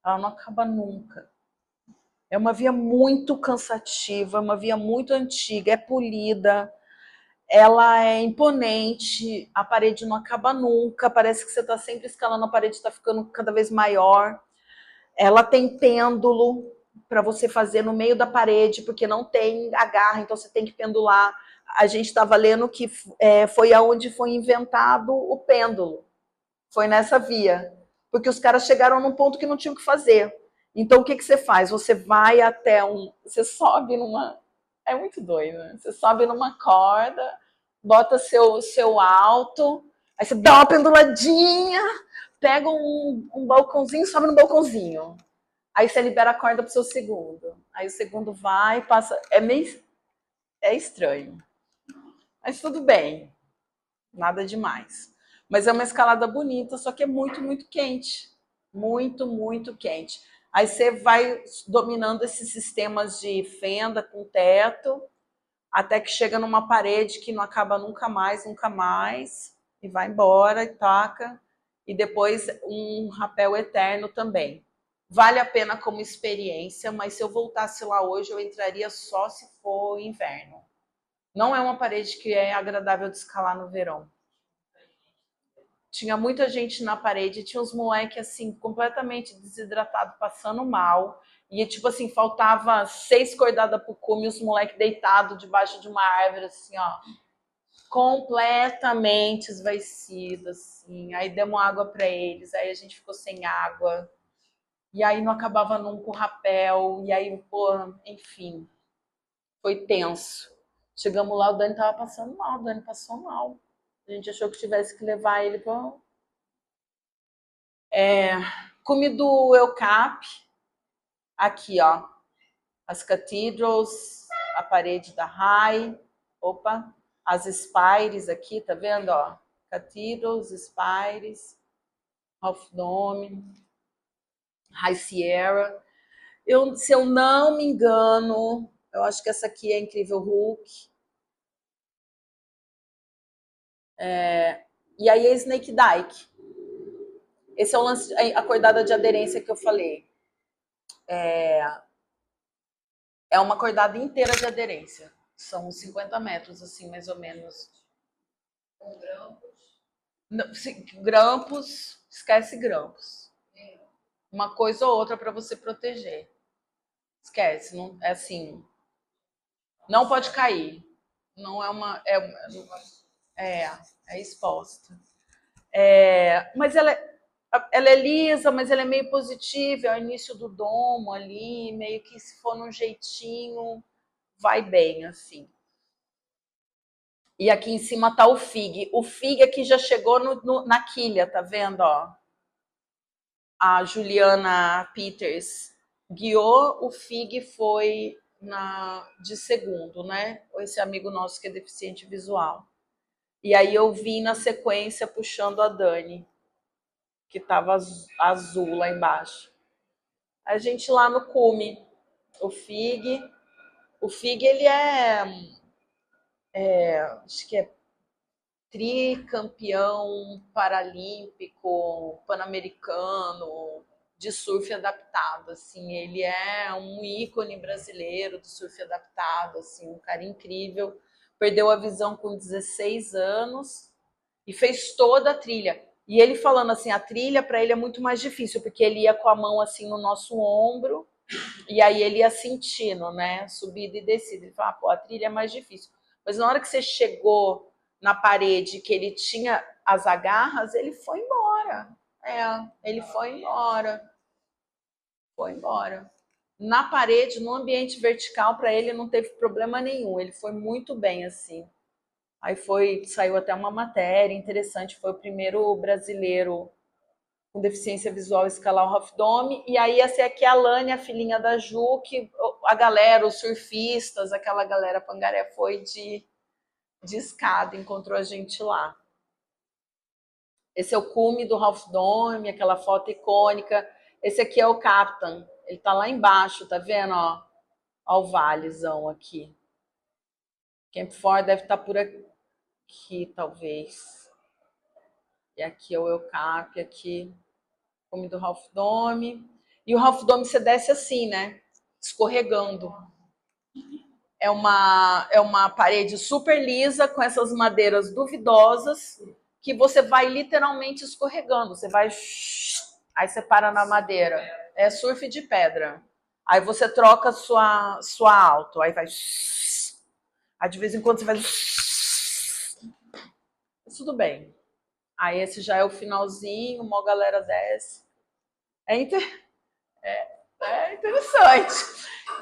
S1: Ela não acaba nunca. É uma via muito cansativa, uma via muito antiga, é polida, ela é imponente, a parede não acaba nunca, parece que você está sempre escalando, a parede está ficando cada vez maior. Ela tem pêndulo para você fazer no meio da parede, porque não tem agarra, então você tem que pendular. A gente estava lendo que foi aonde foi inventado o pêndulo, foi nessa via, porque os caras chegaram num ponto que não tinham o que fazer. Então, o que você faz? Você vai até você sobe numa... É muito doido, né? Você sobe numa corda, bota seu alto, aí você dá uma penduladinha, pega um balcãozinho, sobe no balcãozinho. Aí você libera a corda pro seu segundo. Aí o segundo vai, passa... É estranho. Mas tudo bem. Nada demais. Mas é uma escalada bonita, só que é muito, muito quente. Muito, muito quente. Aí você vai dominando esses sistemas de fenda com teto, até que chega numa parede que não acaba nunca mais, e vai embora e taca. E depois um rapel eterno também. Vale a pena como experiência, mas se eu voltasse lá hoje, eu entraria só se for inverno. Não é uma parede que é agradável de escalar no verão. Tinha muita gente na parede, tinha uns moleques assim, completamente desidratados, passando mal. E tipo assim, faltava 6 cordadas pro cume e os moleques deitados debaixo de uma árvore, assim, ó. Completamente esvaecidos, assim. Aí demos água para eles, aí a gente ficou sem água. E aí não acabava nunca o rapel. E aí, pô, enfim, foi tenso. Chegamos lá, o Dani tava passando mal, o Dani passou mal. A gente achou que tivesse que levar ele para... Cume do EUCAP, aqui, ó, as cathedrals, a parede da High, opa, as spires aqui, tá vendo, ó, cathedrals, spires, Half Dome, High Sierra. Se eu não me engano, eu acho que essa aqui é Incrível Hulk. E aí é Snake Dyke. Esse é o lance, a cordada de aderência que eu falei. É uma cordada inteira de aderência. São 50 metros, assim, mais ou menos.
S3: Com grampos.
S1: Não, grampos, esquece grampos. Uma coisa ou outra para você proteger. Esquece, não, é assim. Não pode cair. Não é uma. É exposta. Mas ela é lisa, mas ela é meio positiva. É o início do domo ali, meio que se for num jeitinho, vai bem, assim. E aqui em cima tá o FIG. O FIG aqui já chegou na quilha, tá vendo? Ó? A Juliana Peters guiou, o FIG foi de segundo, né? Esse amigo nosso que é deficiente visual. E aí eu vim na sequência puxando a Dani, que tava azul lá embaixo. A gente lá no cume, o FIG. O FIG, ele acho que é tricampeão paralímpico, pan-americano, de surf adaptado, assim, ele é um ícone brasileiro do surf adaptado, assim, um cara incrível, perdeu a visão com 16 anos e fez toda a trilha. E ele falando assim, a trilha para ele é muito mais difícil, porque ele ia com a mão assim no nosso ombro, e aí ele ia sentindo, né, subida e descida. Ele falou, pô, a trilha é mais difícil. Mas na hora que você chegou na parede, que ele tinha as agarras, ele foi embora. Ele foi embora. Foi embora. Na parede, no ambiente vertical, para ele não teve problema nenhum. Ele foi muito bem, assim. Aí saiu até uma matéria interessante. Foi o primeiro brasileiro com deficiência visual escalar o Half Dome. E aí essa aqui é a Lani, a filhinha da Ju, que a galera, os surfistas, aquela galera pangaré foi de escada, encontrou a gente lá. Esse é o cume do Half Dome, aquela foto icônica. Esse aqui é o Captain, ele tá lá embaixo, tá vendo? Ó o valezão aqui. Camp 4 deve estar por aqui, talvez. E aqui é o Eucap, aqui cume do Half Dome. E o Half Dome você desce assim, né? Escorregando. É uma parede super lisa com essas madeiras duvidosas que você vai literalmente escorregando. Você vai... Aí você para na madeira. É surf de pedra. Aí você troca sua alto. Aí vai... Aí de vez em quando você vai... Tudo bem. Aí esse já é o finalzinho, uma galera desce. É interessante.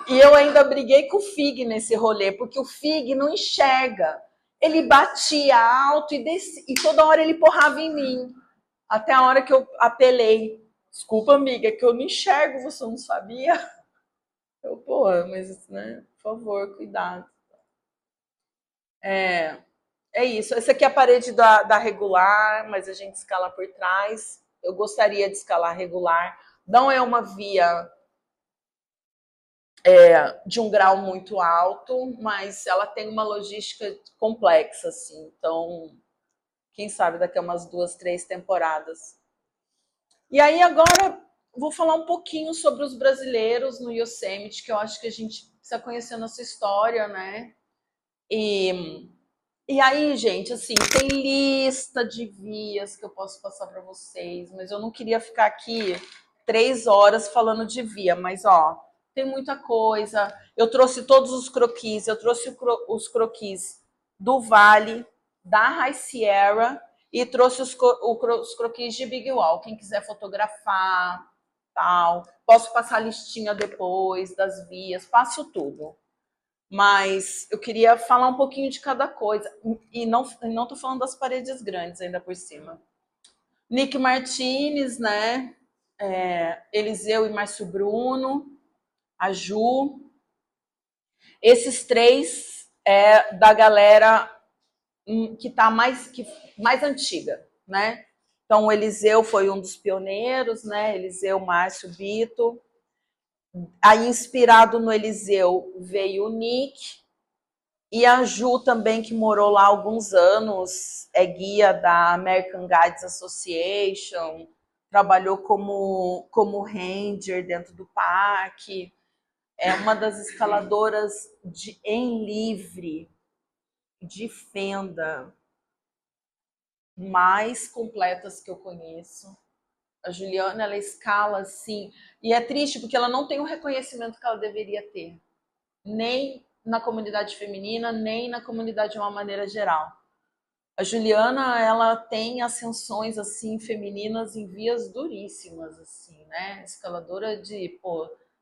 S1: E eu ainda briguei com o Fig nesse rolê, porque o Fig não enxerga. Ele batia alto e descia, e toda hora ele porrava em mim. Até a hora que eu apelei. Desculpa, amiga, é que eu não enxergo, você não sabia? Eu, porra, mas, né, por favor, cuidado. É isso. Essa aqui é a parede da regular, mas a gente escala por trás. Eu gostaria de escalar regular. Não é uma via de um grau muito alto, mas ela tem uma logística complexa, assim. Então, quem sabe daqui a umas 2, 3 temporadas. E aí agora vou falar um pouquinho sobre os brasileiros no Yosemite, que eu acho que a gente precisa conhecer a nossa história, né? E aí, gente, assim, tem lista de vias que eu posso passar para vocês, mas eu não queria ficar aqui 3 horas falando de via, mas ó, tem muita coisa. Eu trouxe todos os croquis, eu trouxe os croquis do Vale, da High Sierra e trouxe os croquis de Big Wall. Quem quiser fotografar, tal, posso passar a listinha depois das vias, passo tudo. Mas eu queria falar um pouquinho de cada coisa. E não tô falando das paredes grandes ainda por cima. Nick Martinez, né? Eliseu e Márcio Bruno, a Ju. Esses 3 é da galera que tá mais antiga, né? Então o Eliseu foi um dos pioneiros, né? Eliseu, Márcio, Bito. Aí, inspirado no Eliseu, veio o Nick. E a Ju também, que morou lá há alguns anos, é guia da American Guides Association, trabalhou como ranger dentro do parque, é uma das escaladoras em livre, de fenda, mais completas que eu conheço. A Juliana, ela escala assim, e é triste porque ela não tem o reconhecimento que ela deveria ter, nem na comunidade feminina, nem na comunidade de uma maneira geral. A Juliana, ela tem ascensões assim femininas em vias duríssimas, assim, né? Escaladora de,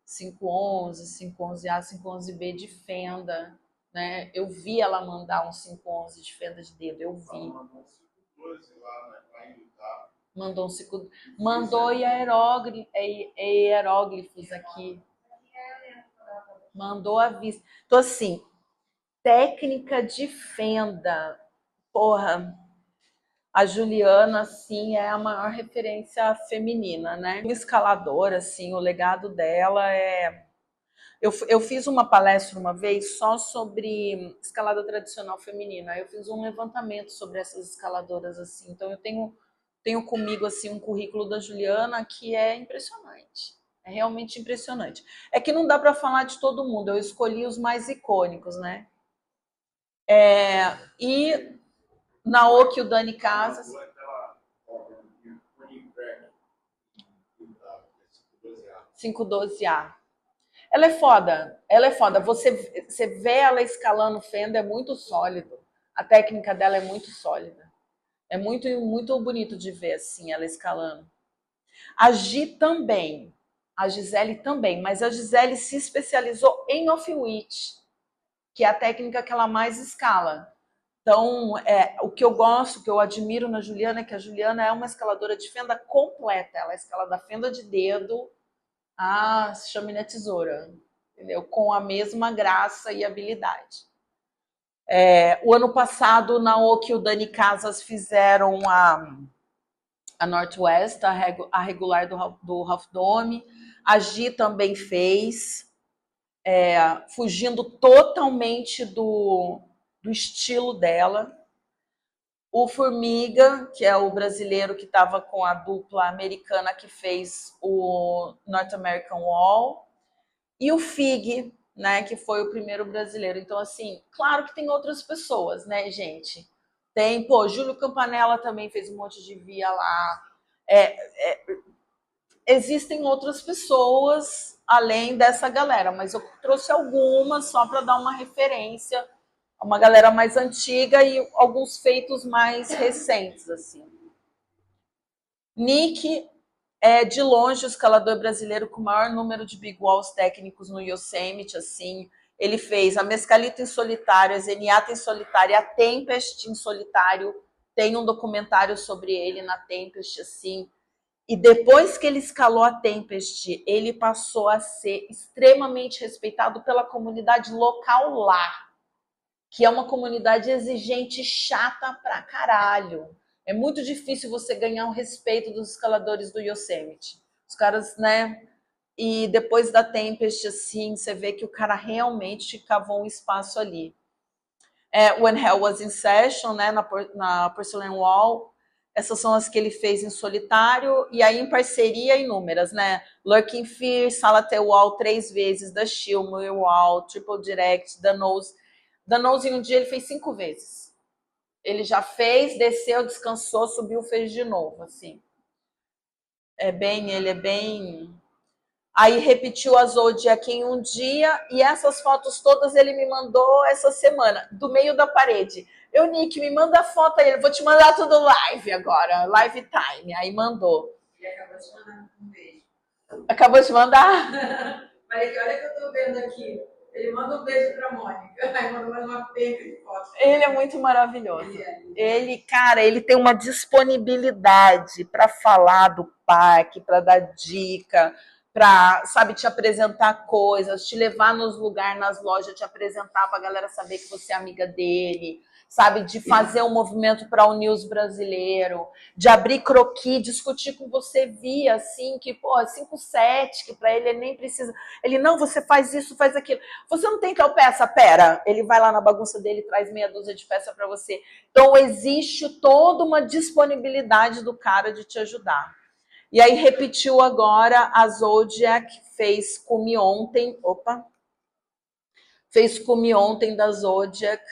S1: 511, 511A, 511B de fenda, né? Eu vi ela mandar um 511 de fenda de dedo, eu vi. Mandou um 5, mandou hieróglifos aqui. Mandou a vista. Então, assim, técnica de fenda. Porra, a Juliana, assim, é a maior referência feminina, né? Uma escaladora, assim, o legado dela é... Eu fiz uma palestra uma vez só sobre escalada tradicional feminina. Eu fiz um levantamento sobre essas escaladoras, assim. Então, eu tenho comigo, assim, um currículo da Juliana que é impressionante. É realmente impressionante. É que não dá para falar de todo mundo. Eu escolhi os mais icônicos, né? E Naoki, o Dani Casas. 512A. Ela é foda. Você vê ela escalando fenda, é muito sólido. A técnica dela é muito sólida. É muito, muito bonito de ver, assim, ela escalando. A Gi também. A Gisele também. Mas a Gisele se especializou em off-witch, que é a técnica que ela mais escala. Então, o que eu gosto, o que eu admiro na Juliana é que a Juliana é uma escaladora de fenda completa. Ela escala da fenda de dedo a chaminé tesoura, entendeu? Com a mesma graça e habilidade. O ano passado, o Naoki e o Dani Casas fizeram a Northwest, a regular do Half Dome. A Gi também fez, fugindo totalmente do estilo dela. O Formiga, que é o brasileiro que estava com a dupla americana que fez o North American Wall, e o Fig, né, que foi o primeiro brasileiro. Então, assim, claro que tem outras pessoas, né, gente? Tem, pô, Júlio Campanella também fez um monte de via lá. Existem outras pessoas além dessa galera, mas eu trouxe algumas só para dar uma referência, uma galera mais antiga e alguns feitos mais recentes, assim. Nick é, de longe, o escalador brasileiro com o maior número de big walls técnicos no Yosemite, assim. Ele fez a Mescalita em solitário, a Zenyatta em solitário, a Tempest em solitário. Tem um documentário sobre ele na Tempest, assim. E depois que ele escalou a Tempest, ele passou a ser extremamente respeitado pela comunidade local lá, que é uma comunidade exigente, chata pra caralho. É muito difícil você ganhar o respeito dos escaladores do Yosemite. Os caras, né? E depois da Tempest, assim, você vê que o cara realmente cavou um espaço ali. When Hell Was in Session, né? Na Porcelain Wall. Essas são as que ele fez em solitário. E aí em parceria inúmeras, né? Lurking Fear, Salate Wall 3 vezes, The Shield, Muir Wall, Triple Direct, The Nose. The Nose em um dia ele fez 5 vezes. Ele já fez, desceu, descansou, subiu, fez de novo, assim. Ele é bem... Aí repetiu a Zodiac em um dia e essas fotos todas ele me mandou essa semana, do meio da parede. Eu, Nick, me manda a foto aí, eu vou te mandar tudo live agora, live time. Aí mandou.
S3: Ele acabou de mandar um beijo.
S1: Acabou de mandar?
S3: Falei que olha que eu tô vendo aqui. Ele manda um beijo pra Mônica. Aí manda mais uma penca de fotos.
S1: Ele é muito maravilhoso. Ele, cara, ele tem uma disponibilidade para falar do parque, para dar dica, para, sabe, te apresentar coisas, te levar nos lugares, nas lojas, te apresentar para a galera saber que você é amiga dele, sabe, de fazer um movimento para unir os brasileiros, de abrir croquis, discutir com você via, assim, que, pô, 5-7, que para ele nem precisa. Ele, não, você faz isso, faz aquilo. Você não tem tal peça? Pera, ele vai lá na bagunça dele e traz meia dúzia de peça para você. Então, existe toda uma disponibilidade do cara de te ajudar. E aí repetiu agora a Zodiac, fez cume ontem, fez cume ontem da Zodiac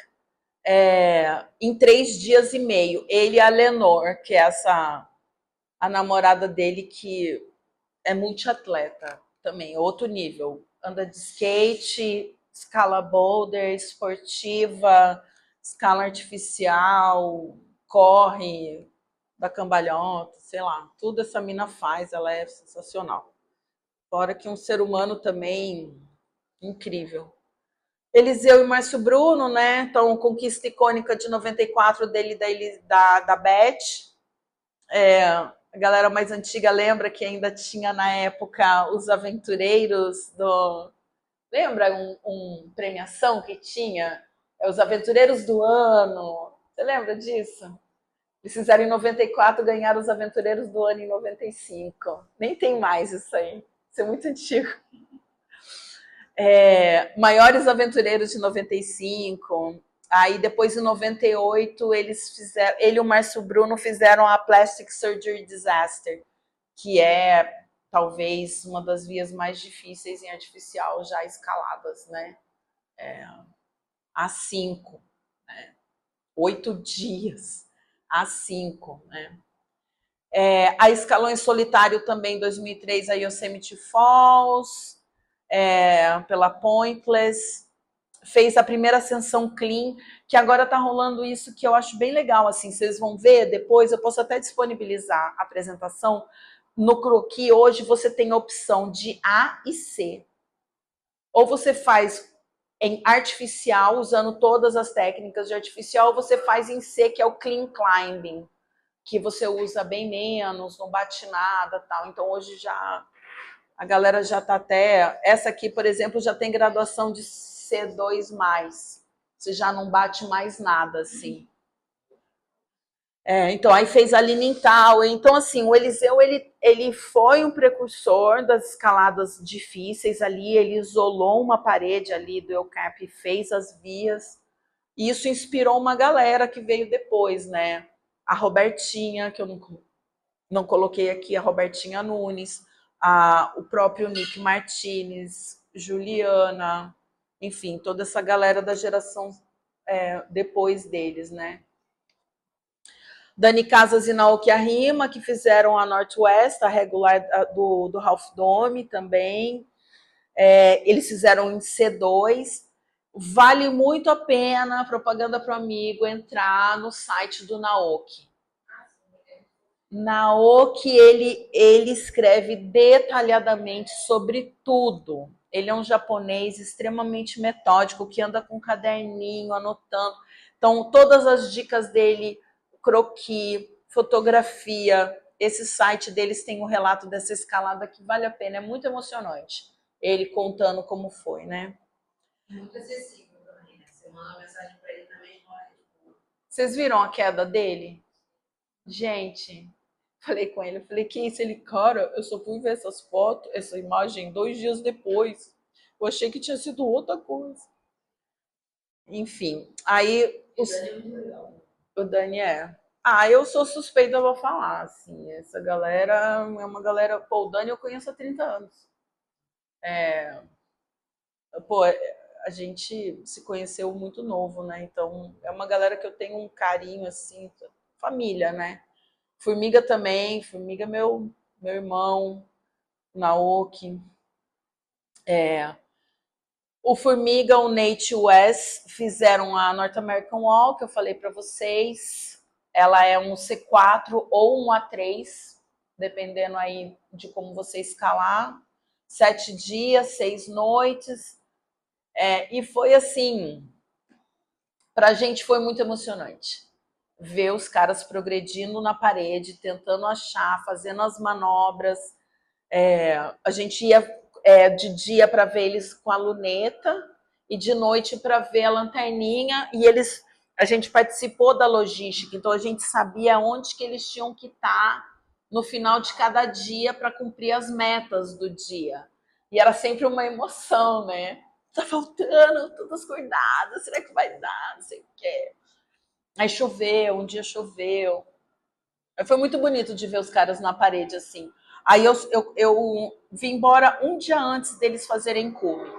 S1: em 3 dias e meio. Ele e a Lenor, que é a namorada dele, que é multiatleta também, outro nível. Anda de skate, escala boulder, esportiva, escala artificial, corre, da cambalhota, sei lá, tudo essa mina faz, ela é sensacional. Fora que um ser humano também incrível. Eliseu e Márcio Bruno, né? Então, conquista icônica de 94 dele da Beth. A galera mais antiga lembra que ainda tinha na época os aventureiros do... Lembra premiação que tinha? Os aventureiros do ano. Você lembra disso? Eles fizeram em 94, ganharam os aventureiros do ano em 95. Nem tem mais isso aí. Isso é muito antigo. Maiores aventureiros de 95. Aí depois em 98 eles fizeram, ele e o Márcio Bruno fizeram a Plastic Surgery Disaster, que é talvez uma das vias mais difíceis em artificial já escaladas, né? A 5, né? 8 dias a 5, né? A escalou em solitário também em 2003 a Yosemite Falls, pela Pointless, fez a primeira ascensão clean, que agora está rolando isso que eu acho bem legal, assim, vocês vão ver depois, eu posso até disponibilizar a apresentação. No croquis hoje você tem a opção de A e C. Ou você faz em artificial, usando todas as técnicas de artificial, ou você faz em C, que é o clean climbing, que você usa bem menos, não bate nada, tal. Então hoje já a galera já está até... Essa aqui, por exemplo, já tem graduação de C2+. Você já não bate mais nada, assim. Então, aí fez a Linintal. Então, assim, o Eliseu, ele foi um precursor das escaladas difíceis ali, ele isolou uma parede ali do El Cap e fez as vias. E isso inspirou uma galera que veio depois, né? a Robertinha, que eu não coloquei aqui, a Robertinha Nunes, o próprio Nick Martinez, Juliana, enfim, toda essa galera da geração depois deles, né? Dani Casas e Naoki Arima, que fizeram a Northwest, a regular do Half Dome também. Eles fizeram em C2. Vale muito a pena, propaganda para o amigo, entrar no site do Naoki. Naoki, ele escreve detalhadamente sobre tudo. Ele é um japonês extremamente metódico, que anda com um caderninho, anotando. Então, todas as dicas dele, croquis, fotografia, esse site deles tem um relato dessa escalada que vale a pena, é muito emocionante. Ele contando como foi, né?
S3: Muito acessível também, né? Você manda uma mensagem para ele na mesma hora.
S1: Vocês viram a queda dele? Gente, falei com ele, falei, que isso? Ele, cara, eu só fui ver essas fotos, essa imagem 2 dias depois. Eu achei que tinha sido outra coisa. Enfim, aí o Dani é. Eu sou suspeita, eu vou falar, assim, essa galera é uma galera... Pô, o Dani eu conheço há 30 anos. Pô, a gente se conheceu muito novo, né? Então, é uma galera que eu tenho um carinho, assim, família, né? Formiga também, Formiga meu irmão, Naoki. O Formiga, o Nate e o Wes fizeram a North American Wall, que eu falei para vocês. Ela é um C4 ou um A3, dependendo aí de como você escalar. 7 dias, 6 noites. E foi assim, pra gente foi muito emocionante. Ver os caras progredindo na parede, tentando achar, fazendo as manobras. A gente ia de dia para ver eles com a luneta e de noite para ver a lanterninha. E a gente participou da logística, então a gente sabia onde que eles tinham que estar no final de cada dia para cumprir as metas do dia. E era sempre uma emoção, né? Tá faltando, todas coordenadas, será que vai dar? Não sei o quê. Aí choveu, um dia choveu. Foi muito bonito de ver os caras na parede, assim. Aí eu vim embora um dia antes deles fazerem cume.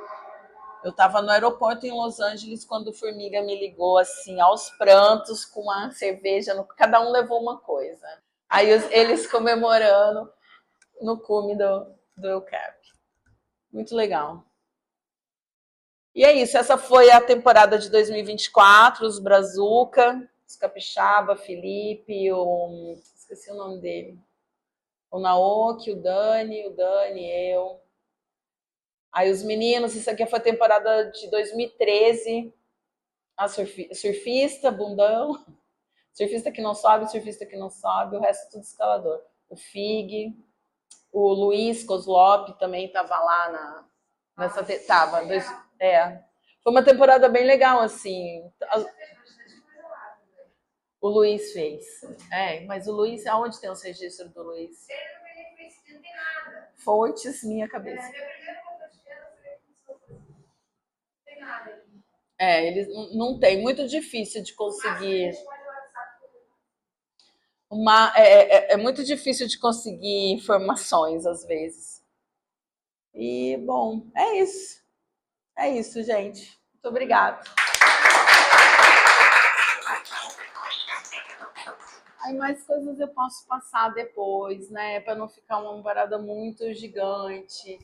S1: Eu estava no aeroporto em Los Angeles quando o Formiga me ligou, assim, aos prantos, com uma cerveja. Cada um levou uma coisa. Aí eles comemorando no cume do El Cap. Muito legal. E é isso, essa foi a temporada de 2024, os Brazuca, os Capixaba, Felipe, esqueci o nome dele. O Naoki, o Dani, eu. Aí os meninos, isso aqui foi a temporada de 2013. A surfista, bundão. Surfista que não sobe, o resto tudo escalador. O Fig, o Luiz Kozlop também estava lá nessa... Foi uma temporada bem legal, assim. O Luiz fez. Mas o Luiz, aonde tem os registros do Luiz? Fontes, minha cabeça. Eles não tem, muito difícil de conseguir. É muito difícil de conseguir informações às vezes. E, bom, é isso. É isso, gente. Muito obrigada. Aí mais coisas eu posso passar depois, né? Para não ficar uma parada muito gigante.